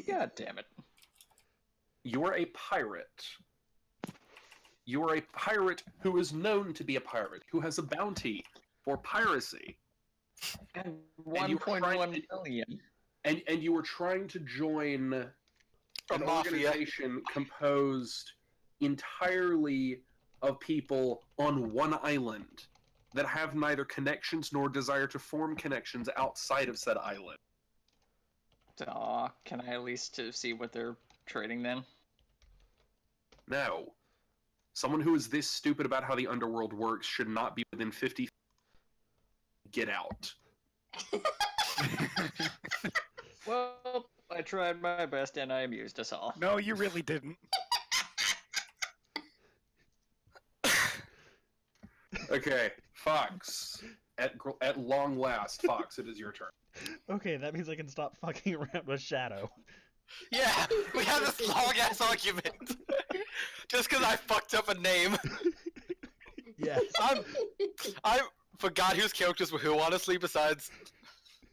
God damn it. You are a pirate. You are a pirate who is known to be a pirate, who has a bounty for piracy. And you were trying 1.1 million. And you were trying to join an mafia. organization composed entirely of people on one island that have neither connections nor desire to form connections outside of said island. Aw, can I at least see what they're trading then? No. Someone who is this stupid about how the underworld works should not be within 50 feet. Get out. Well, I tried my best and I amused us all. No, you really didn't. Okay, Fox. At long last, Fox, it is your turn. Okay, that means I can stop fucking around with Shadow. Yeah, we had this long ass argument. Just because I fucked up a name. Yes. I forgot whose characters were who, honestly, besides,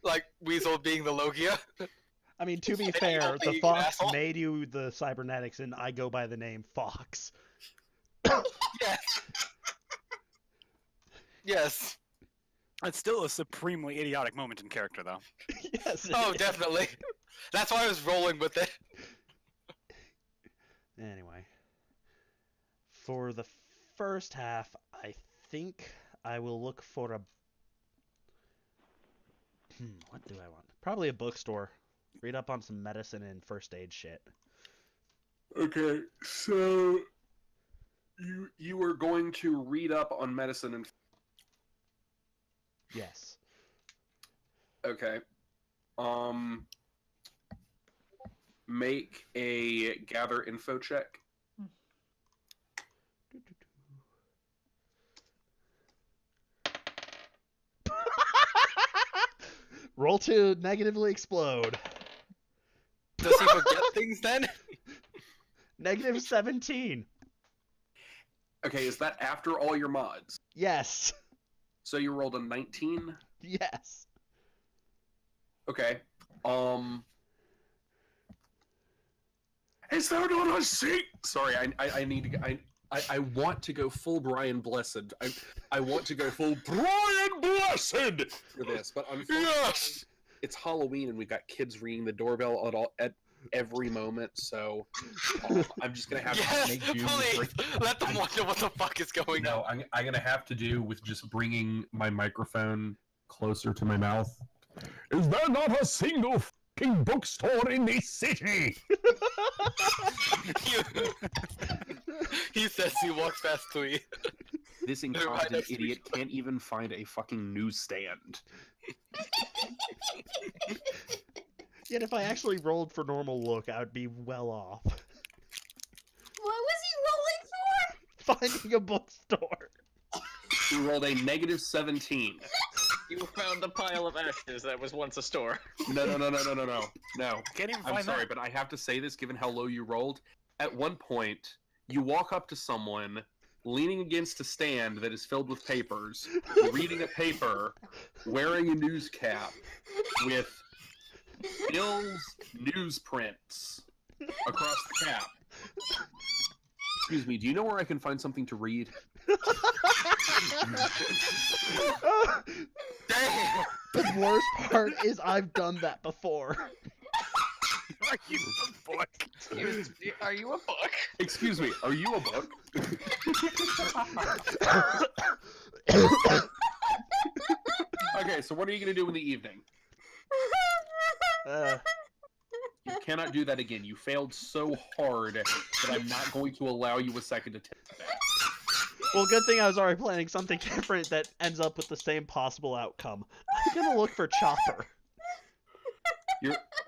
like, Weasel being the Logia. I mean, to be Hey, fair, you the an Fox asshole. made you the cybernetics, and I go by the name Fox. Yes. Yes. It's still a supremely idiotic moment in character, though. Yes. it Oh, is. definitely. That's why I was rolling with it. Anyway, for the first half, I think I will look for a. What do I want? Probably a bookstore. Read up on some medicine and first aid shit. Okay, so you were going to read up on medicine and Yes. okay. Make a gather info check. Roll to negatively explode. Does he forget things then? Negative 17. Okay, is that after all your mods? Yes. So you rolled a 19? Yes. Okay. Is there not a seat? Sorry, I need to. I want to go full Brian Blessed. I want to go full Brian Blessed for this, but unfortunately, Yes! it's Halloween and we've got kids ringing the doorbell at every moment. So I'm just gonna have Yes, to make do. please! Let them wonder what the fuck is going on. No, I'm gonna have to do with just bringing my microphone closer to my mouth. Is there not a single fucking bookstore in this city? He says he walks past 3. This Right incompetent next to idiot each can't even find a fucking newsstand. Yet if I actually rolled for normal look, I would be well off. What was he rolling for? Finding a bookstore. He rolled a -17. You found a pile of ashes that was once a store. No. Can't even I'm find sorry, that. but I have to say this given how low you rolled. At one point, you walk up to someone leaning against a stand that is filled with papers, reading a paper, wearing a news cap, with Bill's newsprints across the cap. Excuse me, do you know where I can find something to read? Damn! The worst part is I've done that before. Are you a book? Excuse me, are you a book? Excuse me, are you a book? Okay, so what are you going to do in the evening? You cannot do that again. You failed so hard that I'm not going to allow you a second attempt at that. Well, good thing I was already planning something different that ends up with the same possible outcome. I'm gonna look for Chopper.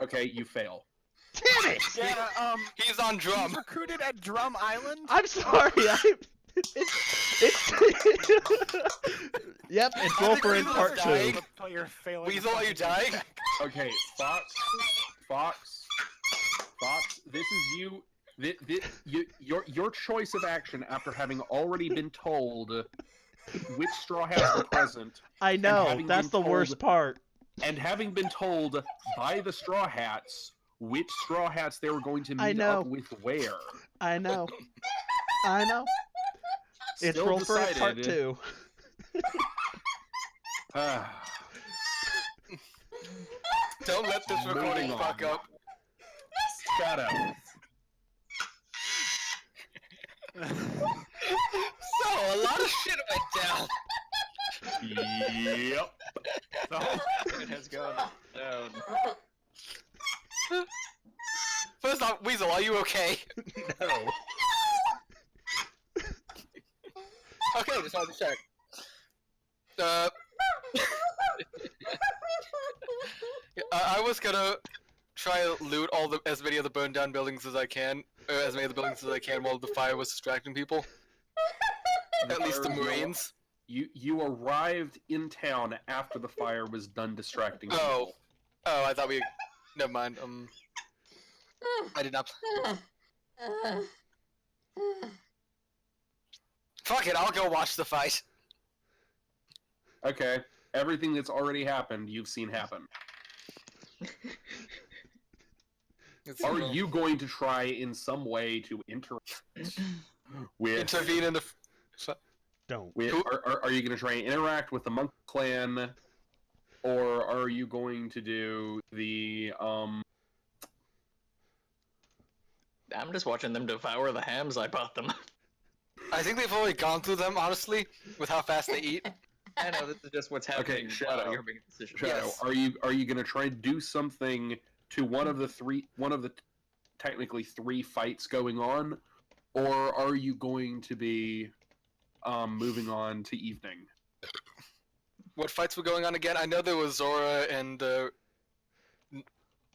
Okay, you fail. Damn it! Yeah, He's on he's drum. recruited at Drum Island? I'm sorry. It's Yep, it's roll for in Weasel's part dying. 2. The player failing Weasel, are you dying? Okay, Fox, this is you. Your choice of action after having already been told which Straw Hats were present, I know, having that's been the worst told- part. and having been told by the Straw Hats which Straw Hats they were going to I meet know. up with where. I know. It's Still roll for it part decided- 2. Don't let this recording Moving fuck on. up. Shadow. So, a lot of shit went down. Yep. It has gone down. First off, Weasel, are you okay? No. Okay, just wanted to check. I was gonna try to loot as many of the burned down buildings as I can, or as many of the buildings as I can while the fire was distracting people. At least the Marines. You arrived in town after the fire was done distracting people. Oh, I thought we. Never mind. I did not. Fuck it, I'll go watch the fight. Okay. Everything that's already happened, you've seen happen. Are you going to try in some way to interact with? intervene in the? Don't. Are you going to try and interact with the Monk Clan, or are you going to do the I'm just watching them devour the hams I bought them. I think they've already gone through them, honestly, with how fast they eat. I know, this is just what's happening Shadow. while you're making decisions. Shadow? Yes. Are you going to try and do something to one of the technically 3 fights going on, or are you going to be moving on to evening? What fights were going on again? I know there was Zora and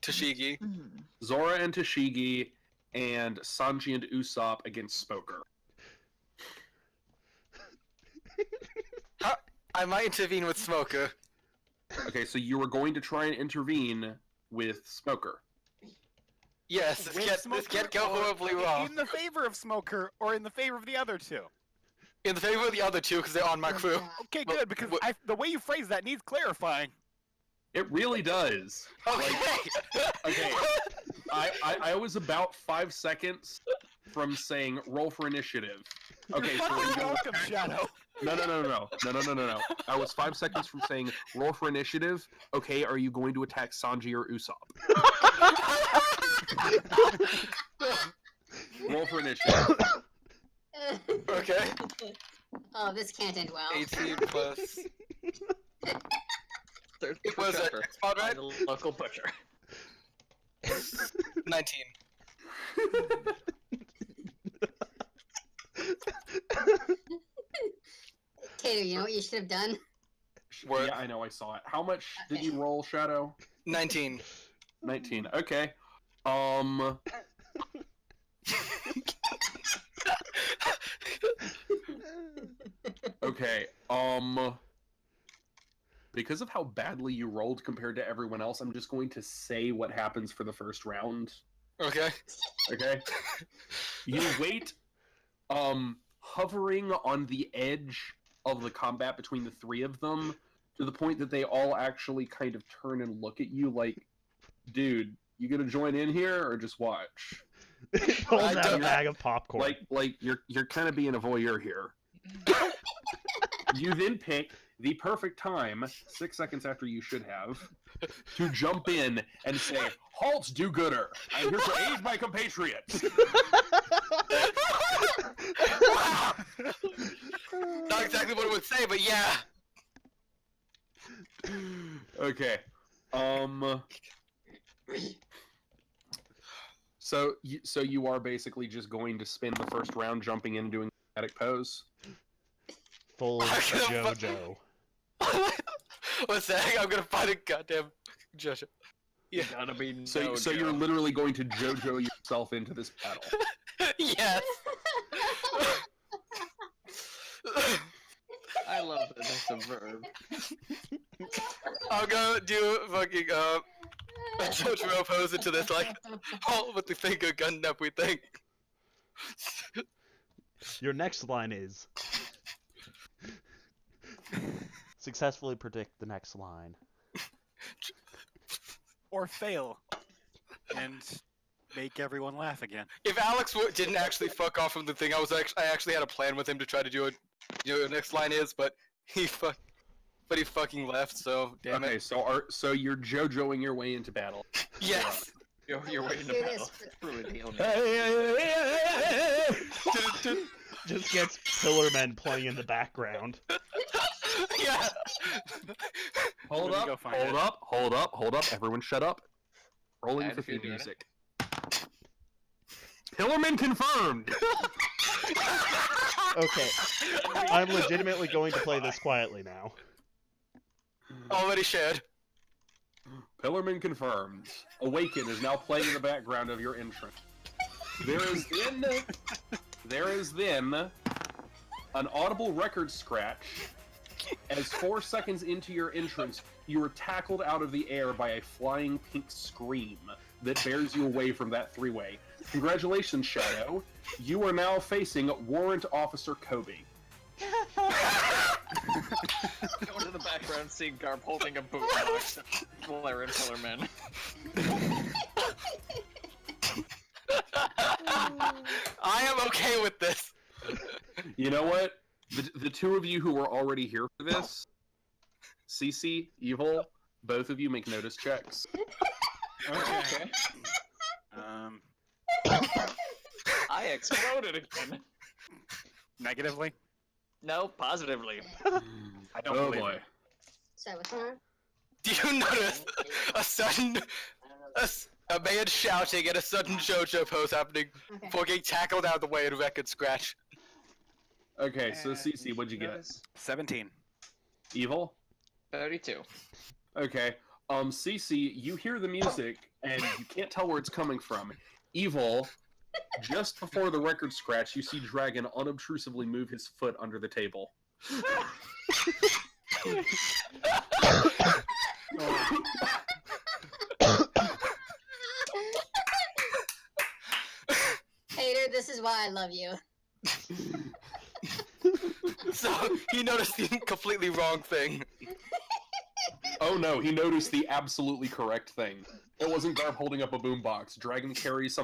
Tashigi. Zora and Tashigi, and Sanji and Usopp against Spoker. I might intervene with Smoker. Okay, so you were going to try and intervene with Smoker. Yes, this With can't Smoker, go or horribly wrong. in the favor of Smoker, or in the favor of the other two? In the favor of the other two, because they're on my crew. Okay, Well, good, because what- the way you phrase that needs clarifying. It really does. Okay. Okay. I was about 5 seconds from saying roll for initiative. Okay, so You're you go welcome, Shadow. No. I was 5 seconds from saying roll for initiative. Okay, are you going to attack Sanji or Usopp? Roll for initiative. Okay. Oh, this can't end well. 18 plus. Third Was that Trevor, spot right? the local butcher. 19. Tater, you know what you should have done? What? Yeah, I know, I saw it. How much did you roll, Shadow? 19. 19. Okay. Okay. Because of how badly you rolled compared to everyone else, I'm just going to say what happens for the first round. Okay. Okay? You wait, hovering on the edge of the combat between the three of them, to the point that they all actually kind of turn and look at you like, dude, you gonna join in here or just watch? Pulls I out a don't- bag of popcorn. Like you're kind of being a voyeur here. You then pick the perfect time, 6 seconds after you should have, to jump in and say, "Halt, do-gooder! I'm here to aid my compatriots." Not exactly what it would say, but yeah. Okay. So you are basically just going to spend the first round jumping in and doing a static pose. Full I'm gonna JoJo. What's that? I'm gonna find a goddamn JoJo. Yeah. Gotta be So you're literally going to JoJo yourself into this battle. Yes. I love that that's a verb. I'll go do fucking a JoJo pose into this like all with the finger gun up we think. Your next line is successfully predict the next line. Or fail. And make everyone laugh again. If Alex didn't actually fuck off from the thing, I actually had a plan with him to try to do it. You know what the next line is, but he fucking left. So damn Okay, it. so you're JoJoing your way into battle. Yes. You're waiting to Hear battle. this. Truly the only. Just gets Pillarmen playing in the background. Yeah. Hold Let me up, go find hold it. up, hold up, hold up. Everyone shut up. Rolling And for if you're theme doing it. music. Pillarman confirmed! Okay, I'm legitimately going to play this quietly now. Already shared. Pillarman confirmed. Awaken is now playing in the background of your entrance. There is then an audible record scratch as 4 seconds into your entrance, you are tackled out of the air by a flying pink scream that bears you away from that three-way. Congratulations, Shadow. You are now facing Warrant Officer Kobe. Go to the background, see Garp holding a boombox. Blair and Pillarman. I am okay with this. You know what? The two of you who were already here for this, Cece, Evil, both of you make notice checks. Okay. I exploded again. Negatively? No, positively. I don't Oh believe boy. it. Sorry, what's going on? Do you notice a sudden, a man shouting and a sudden JoJo pose happening Okay. before getting tackled out of the way and record scratch? Okay, so Cece, what'd you get? 17. Evil? 32. Okay. Cece, you hear the music and you can't tell where it's coming from. Evil, just before the record scratch, you see Dragon unobtrusively move his foot under the table. Hater, this is why I love you. So he noticed the completely wrong thing. Oh no, he noticed the absolutely correct thing. It wasn't Garp holding up a boombox. Dragon carries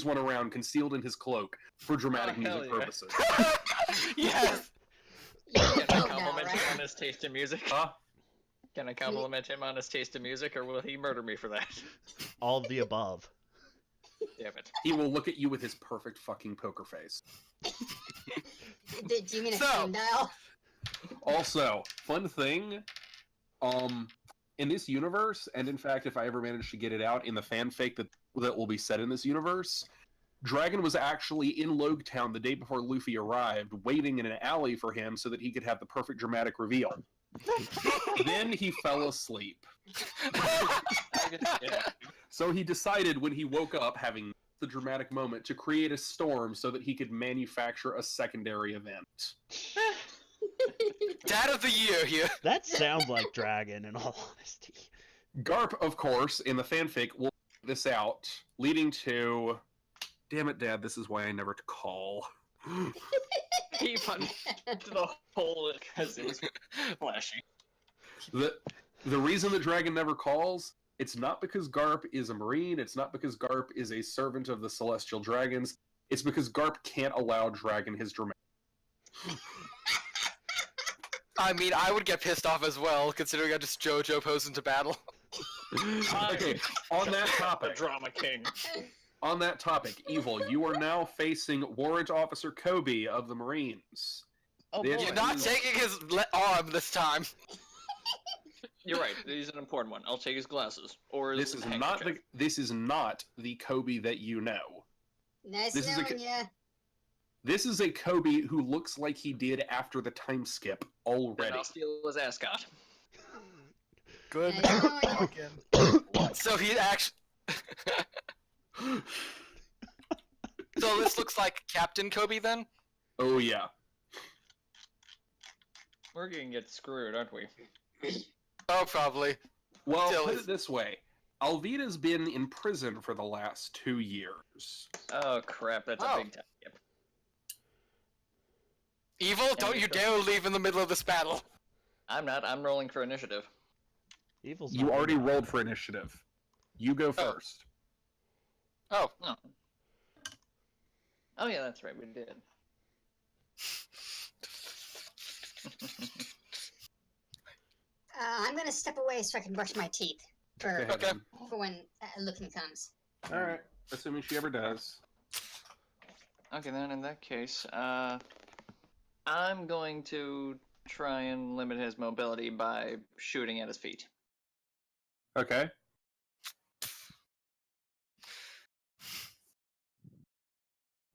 one around concealed in his cloak for dramatic Oh, hell music yeah. purposes. Yes. You Can I know now, compliment him right? on his taste in music? Huh? Can I compliment him on his taste in music, or will he murder me for that? All of the above. Damn it. He will look at you with his perfect fucking poker face. Do you mean a So- sundial? Also, fun thing, in this universe, and in fact, if I ever manage to get it out in the fanfic that will be set in this universe, Dragon was actually in Logetown the day before Luffy arrived, waiting in an alley for him so that he could have the perfect dramatic reveal. Then he fell asleep. So he decided when he woke up, having the dramatic moment, to create a storm so that he could manufacture a secondary event. Dad of the year here. That sounds like Dragon, in all honesty. Garp, of course, in the fanfic, will point this out, leading to... Damn it, Dad, this is why I never call. He punched the hole because it was flashy. The reason that Dragon never calls, it's not because Garp is a Marine, it's not because Garp is a servant of the Celestial Dragons, it's because Garp can't allow Dragon his dramatic... I mean, I would get pissed off as well, considering I just JoJo posed into battle. Okay, on that The topic, drama king. on that topic, Evil, you are now facing Warrant Officer Kobe of the Marines. Oh, You're boy. You're not taking his arm this time. You're right. He's an important one. I'll take his glasses. Or This his is not the Kobe that you know. Nice This is a knowing ya. This is a Kobe who looks like he did after the time skip Then already. I'll steal his ascot. Good. Nice knowing ya. Fucking- So he actually. So this looks like Captain Kobe then? Oh yeah. We're gonna get screwed, aren't we? Oh, probably. Well, Still, put it's- it this way. Alvida's been in prison for the last 2 years. Oh crap, that's a Oh. big time. Yep. Evil, don't you dare leave in the middle of this battle. I'm not. I'm rolling for initiative. Evil's You not already good. rolled for initiative. You go first. Oh, Oh. Oh yeah, that's right. We did. I'm gonna step away so I can brush my teeth Go for, ahead, Okay. then. for when looking comes. Alright. Assuming she ever does. Okay, then in that case, I'm going to try and limit his mobility by shooting at his feet. Okay.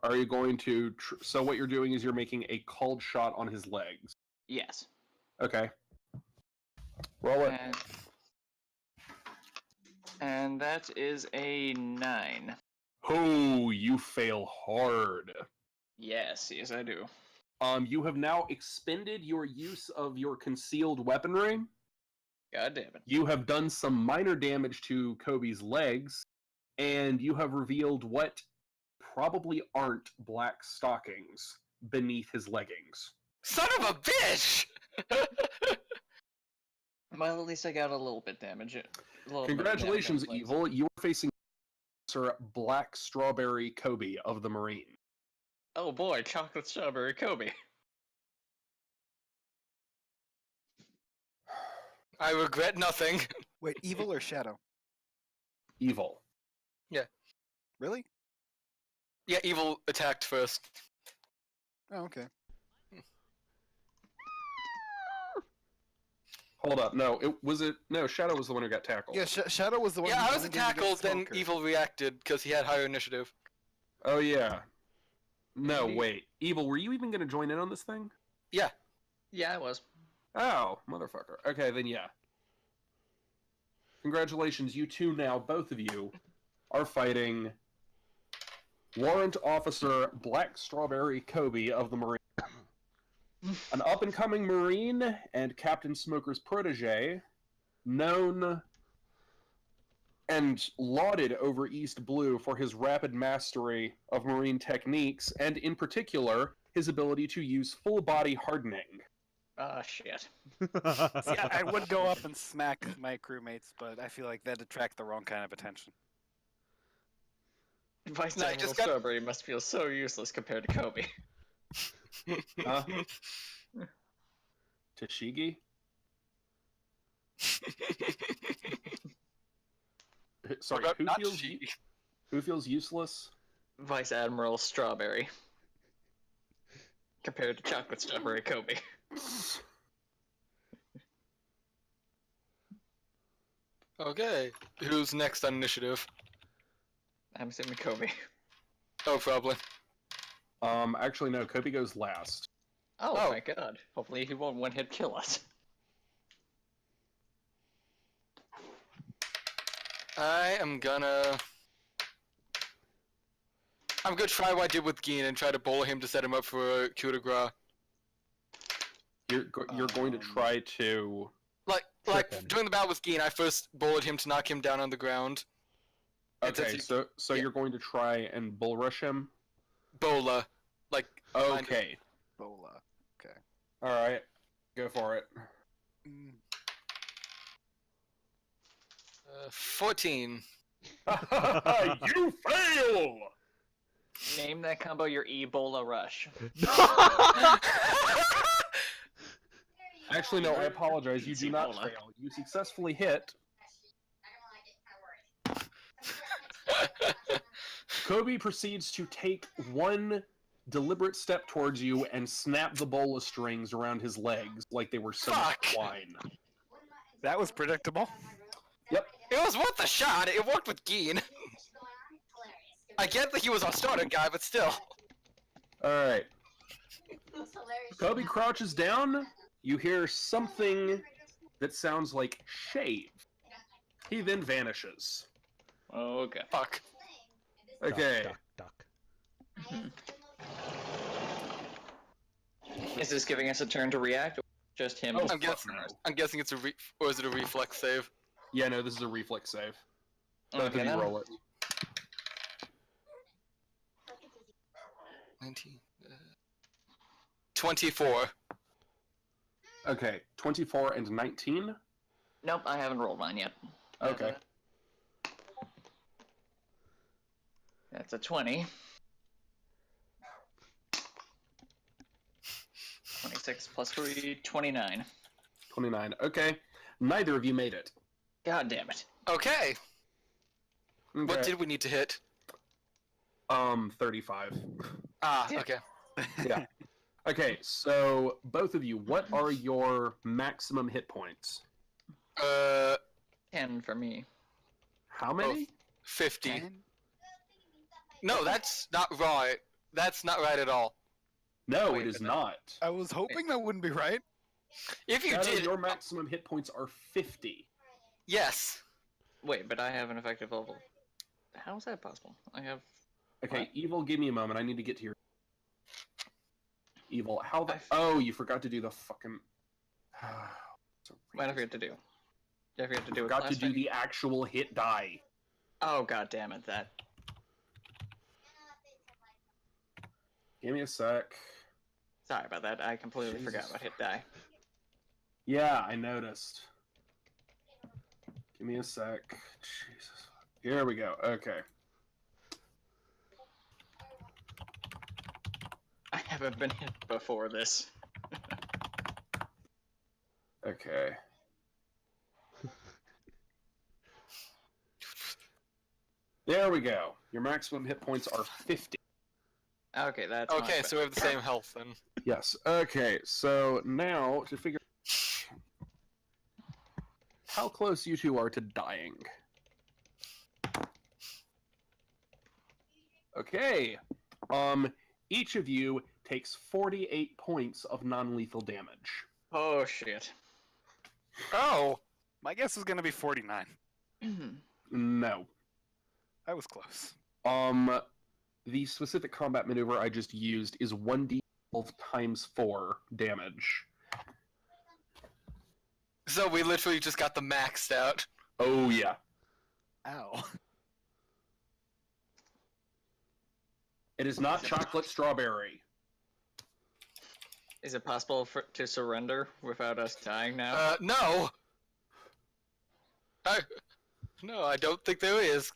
Are you going to... So what you're doing is you're making a called shot on his legs. Yes. Okay. Roll it. And that is a 9. Oh, you fail hard. Yes, yes, I do. You have now expended your use of your concealed weaponry. God damn it. You have done some minor damage to Kobe's legs, and you have revealed what probably aren't black stockings beneath his leggings. son of a bitch! Well, at least I got a little bit damage. Congratulations, Evil. You are facing Sir Black Strawberry Kobe of the Marine. Oh boy, chocolate strawberry Kobe. I regret nothing. Wait, evil or shadow? Evil. Really? Yeah, Evil attacked first. Oh, okay. Hold up. No, Shadow was the one who got tackled. Yeah, Shadow was the one. Yeah, who I was didn't get tackled, then Smoker. Evil reacted because he had higher initiative. Oh, yeah. No, Maybe. wait. Evil, were you even going to join in on this thing? Yeah, I was. Oh, motherfucker. Okay, then yeah. Congratulations, you two now, both of you, are fighting Warrant Officer Black Strawberry Kobe of the Marine. An up-and-coming Marine and Captain Smoker's protege, known and lauded over East Blue for his rapid mastery of Marine techniques, and in particular, his ability to use full-body hardening. Ah, shit. See, I would go up and smack my crewmates, but I feel like that'd attract the wrong kind of attention. Vice No, you Admiral just got- Strawberry must feel so useless compared to Kobe. Huh? Tashigi? Sorry, About not who feels useless? Vice Admiral Strawberry. Compared to Chocolate Strawberry Kobe. Okay, who's next on initiative? I'm assuming Kobe. Oh, probably. Actually, no. Kobe goes last. Oh, Oh. my god. Hopefully he won't one-hit kill us. I'm gonna try what I did with Geen and try to bowl him to set him up for a coup de grace. You're going to try to. Like him. during the battle with Geen, I first bowled him to knock him down on the ground. And since Okay, he- so yeah. you're going to try and bull rush him. Bola, like kind of. Okay. Bola. All right. Go for it. Mm. 14. You fail. Name that combo your Ebola Rush. Actually, no. I apologize. You do not Ebola. fail. You successfully hit. Kobe proceeds to take one deliberate step towards you and snap the bola strings around his legs like they were so much Fuck. twine. That was predictable. It was worth a shot. It worked with Geen. I get that he was our starter guy, but still. All right. Kobe crouches down. You hear something that sounds like shave. He then vanishes. Okay. Fuck. Okay. Duck. Is this giving us a turn to react, or just him? Oh, just I'm guessing. no. I'm guessing it's or is it a reflex save? Yeah, no, this is a reflex save. Both Okay, of you then. roll it. 19. 24. Okay, 24 and 19. Nope, I haven't rolled mine yet. Okay. That's a 20. 26 plus 3, 29. 29. Okay. Neither of you made it. God damn it. Okay. What Okay. did we need to hit? 35. Ah, Yeah. okay. Yeah. Okay, so both of you, what are your maximum hit points? 10 for me. How many? 50. 10? No, that's not right. That's not right at all. No, Wait it a is minute. not. I was hoping that wouldn't be right. If you Shadow, did, your maximum hit points are 50. yes. Wait, but I have an effective level. How is that possible? I have. Okay, What? Evil, give me a moment. I need to get to your... Evil, how the... I- Oh, you forgot to do the fucking... What did I forget to do? Did I forget to do it Forgot to last do time? the actual hit die. Oh, god damn it, that. Give me a sec. Sorry about that, I completely forgot Jesus. about hit die. Yeah, I noticed. Give me a sec. Jesus. Here we go. Okay. I haven't been hit before this. Okay. There we go. Your maximum hit points are 50. Okay, that's Okay, much so we have the same health then. Yes. Okay, so now to figure how close you two are to dying. Okay. Each of you takes 48 points of non-lethal damage. Oh shit. Oh. My guess was gonna be 49. No. I was close. The specific combat maneuver I just used is 1d12 times 4 damage. So we literally just got the maxed out. Oh yeah. Ow. It is not chocolate strawberry. Is it possible to surrender without us dying now? No. No, I don't think there is.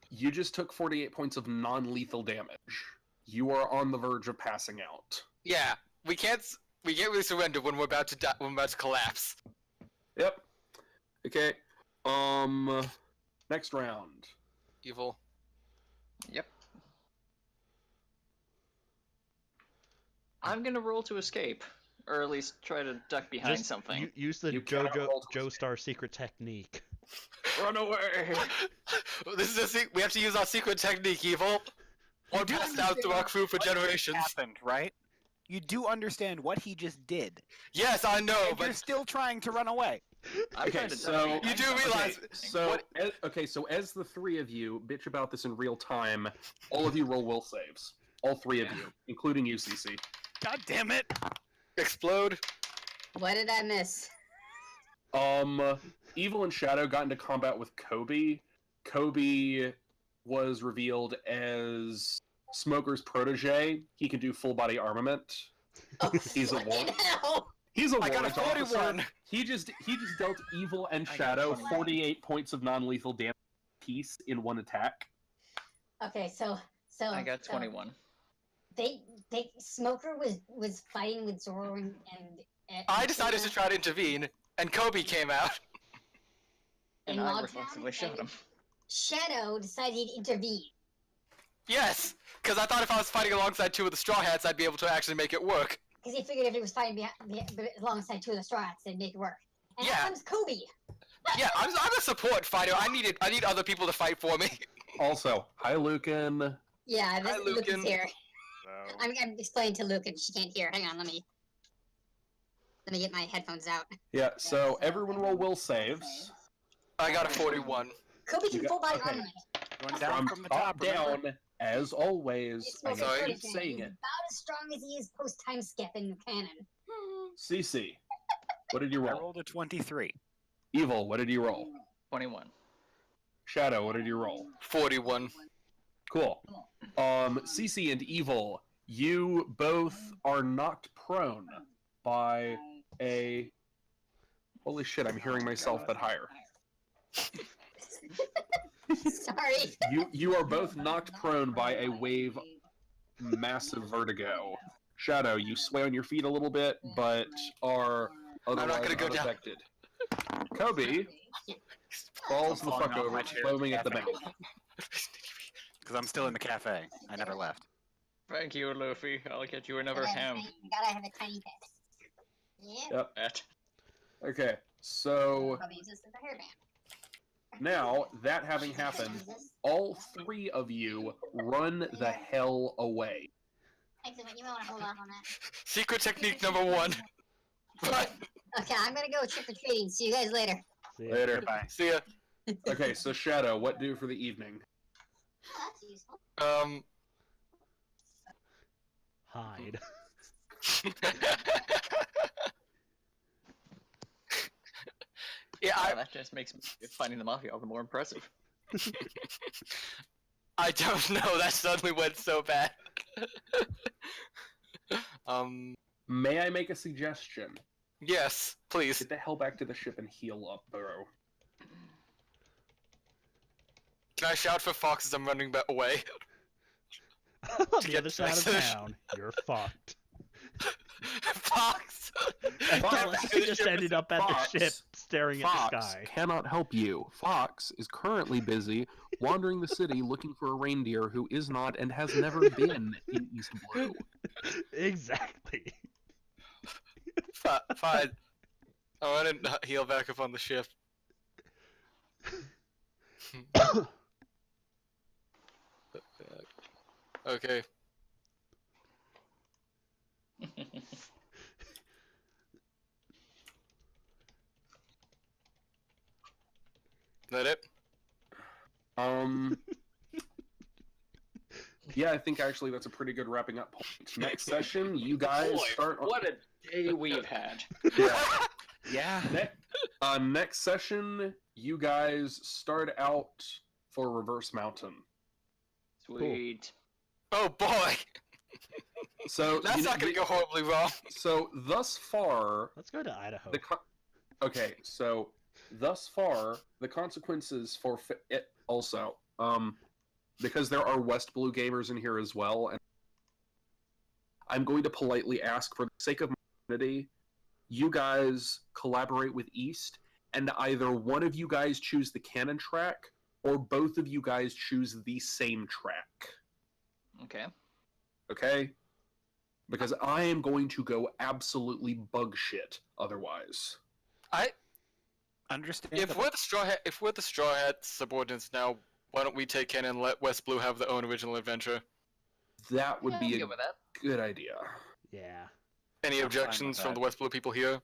You just took 48 points of non-lethal damage. You are on the verge of passing out. Yeah, we can't really surrender when we're about to die, when we're about to collapse. Yep. Okay. Next round. Evil. Yep. I'm gonna roll to escape, or at least try to duck behind Just something. use the You cannot roll to Joestar secret technique. Run away! This is we have to use our secret technique, Evil. Or do passed down through our crew for What generations. happened, right? You do understand what he just did, Yes, I know, and you're but still trying to run away. I'm Okay, trying to so- duck behind You do something. realize- So as the three of you bitch about this in real time, all of you roll will saves. All three of you, including UCC. God damn it! explode. What did I miss? Evil and Shadow got into combat with Kobe. Kobe was revealed as Smoker's protege. He can do full body armament. Oh, He's a fucking warrior. hell! He's a I got a warrant officer. 41. He just dealt Evil and I got Shadow 21. 48 points of non-lethal damage piece in one attack. Okay, so I got so 21. They Smoker was fighting with Zoro and I decided to try to intervene, and Kobe came out. And in I Logtown, reflexively shot him. Shadow decided he'd intervene. Yes, because I thought if I was fighting alongside two of the Straw Hats, I'd be able to actually make it work. Because he figured if he was fighting alongside two of the Straw Hats, they'd make it work. And Yeah. here comes Kobe. Yeah, I'm a support fighter. I need other people to fight for me. Also, hi Lucan. Yeah, this Hi, Lucan's Lucan. here. So, I'm explaining to Lucan. She can't hear. Hang on, let me get my headphones out. Yeah, so everyone roll will saves. I got a 41. Kobe can You got- full body okay. armament. going down from the top, remember? down, as always. It's I Smoker's sorry. keep protege. saying He's it. about as strong as he is post time skip in the canon. CC, what did you I roll? rolled a 23. Evil, what did you roll? 21. Shadow, what did you roll? 41. Cool. CC and Evil, you both are knocked prone by a. Holy shit! I'm hearing myself, but higher. Sorry. You are both knocked prone by a wave, massive vertigo. Shadow, you sway on your feet a little bit, but are otherwise not gonna go down. unaffected. Kobe falls the falling fuck off over, my chair at foaming the at the cafe. mouth. Because I'm still in the cafe. I never left. Thank you, Luffy. I'll get you another Gotta have a ham. tiny- gotta have a tiny bit. Yeah. Yep. That. Okay, so Probably use this as a hairband. now that having happened, all three of you run the hell away. Excellent. You might want to hold off on that. Secret technique number 1. But Okay, I'm gonna go trick or treating. See you guys later. See ya. Later. Goodbye. see ya. Okay, so Shadow, what do for the evening? Oh, that's useful. Hide. Yeah, That just makes finding the mafia all the more impressive. I don't know. That suddenly went so bad. May I make a suggestion? Yes, please. Get the hell back to the ship and heal up, bro. Can I shout for Fox as I'm running away? On the get other side of access. town, you're fucked. Fox! Fox, I just ended up at Fox, the ship staring at the Fox sky. cannot help you. Fox is currently busy wandering the city looking for a reindeer who is not and has never been in East Blue. Exactly. Fine. I want to heal back up on the ship. Okay. That it? Yeah, I think actually that's a pretty good wrapping up point. Next session, you guys start. What a day we've had. Yeah. Yeah. Next session, you guys start out for Reverse Mountain. Sweet. Oh boy! So That's not gonna go horribly wrong. So thus far, Let's go to Idaho. okay. So thus far, the consequences for it also, because there are West Blue gamers in here as well, and I'm going to politely ask, for the sake of my community, you guys collaborate with East, and either one of you guys choose the canon track, or both of you guys choose the same track. Okay. Okay? Because I am going to go absolutely bug shit otherwise. Understand. If we're the Straw Hat subordinates now, why don't we take Ken and let West Blue have their own original adventure? That would Yeah, be I'm a good with that. good idea. Yeah. Any I'm fine with objections from that. the West Blue people here?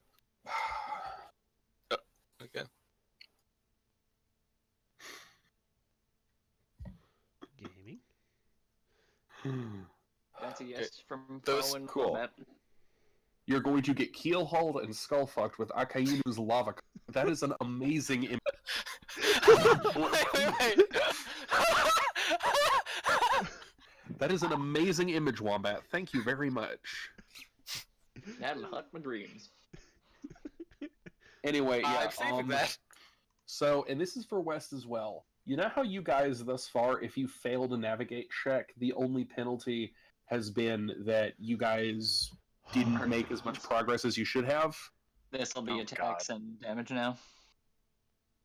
Okay. Gaming. That's a yes from Those- Poe and cool. Wombat. You're going to get keel-hauled and skull-fucked with Akainu's lava. That is an amazing image. wait. That is an amazing image, Wombat. Thank you very much. That'll haunt my dreams. Anyway, yeah. I'm saving that. So, and this is for West as well. You know how you guys thus far, if you fail to navigate check, the only penalty has been that you guys didn't make as much progress as you should have? This will be Oh, attacks and damage now.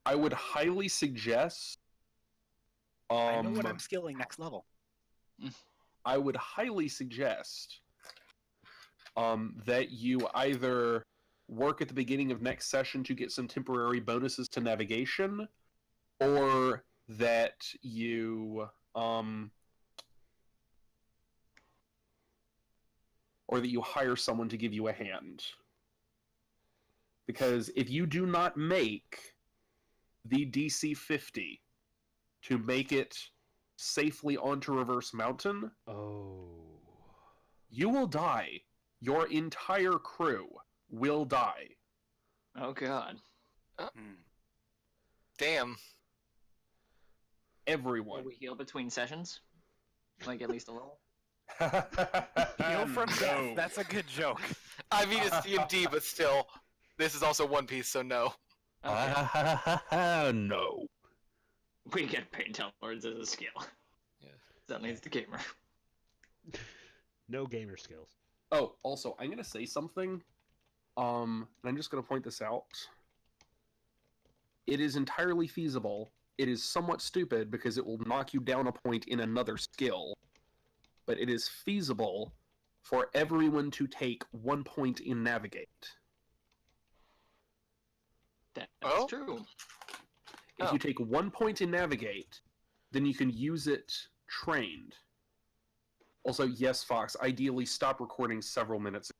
I would highly suggest. I know what I'm skilling next level. I would highly suggest that you either work at the beginning of next session to get some temporary bonuses to navigation, or that you hire someone to give you a hand. Because if you do not make the DC 50 to make it safely onto Reverse Mountain, Oh. you will die. Your entire crew will die. Oh god. Damn. Everyone. Will we heal between sessions? Like at least a little? Heal from No. death. That's a good joke. I mean, it's D&D, but still. This is also One Piece, so no. Okay. No. We get Paintel Lords as a skill. Yeah. That needs the gamer. No gamer skills. Oh, also, I'm gonna say something. And I'm just gonna point this out. It is entirely feasible. It is somewhat stupid because it will knock you down a point in another skill. But it is feasible for everyone to take 1 point in Navigate. That's Oh? true. If you take 1 point in Navigate, then you can use it trained. Also, yes, Fox, ideally stop recording several minutes ago.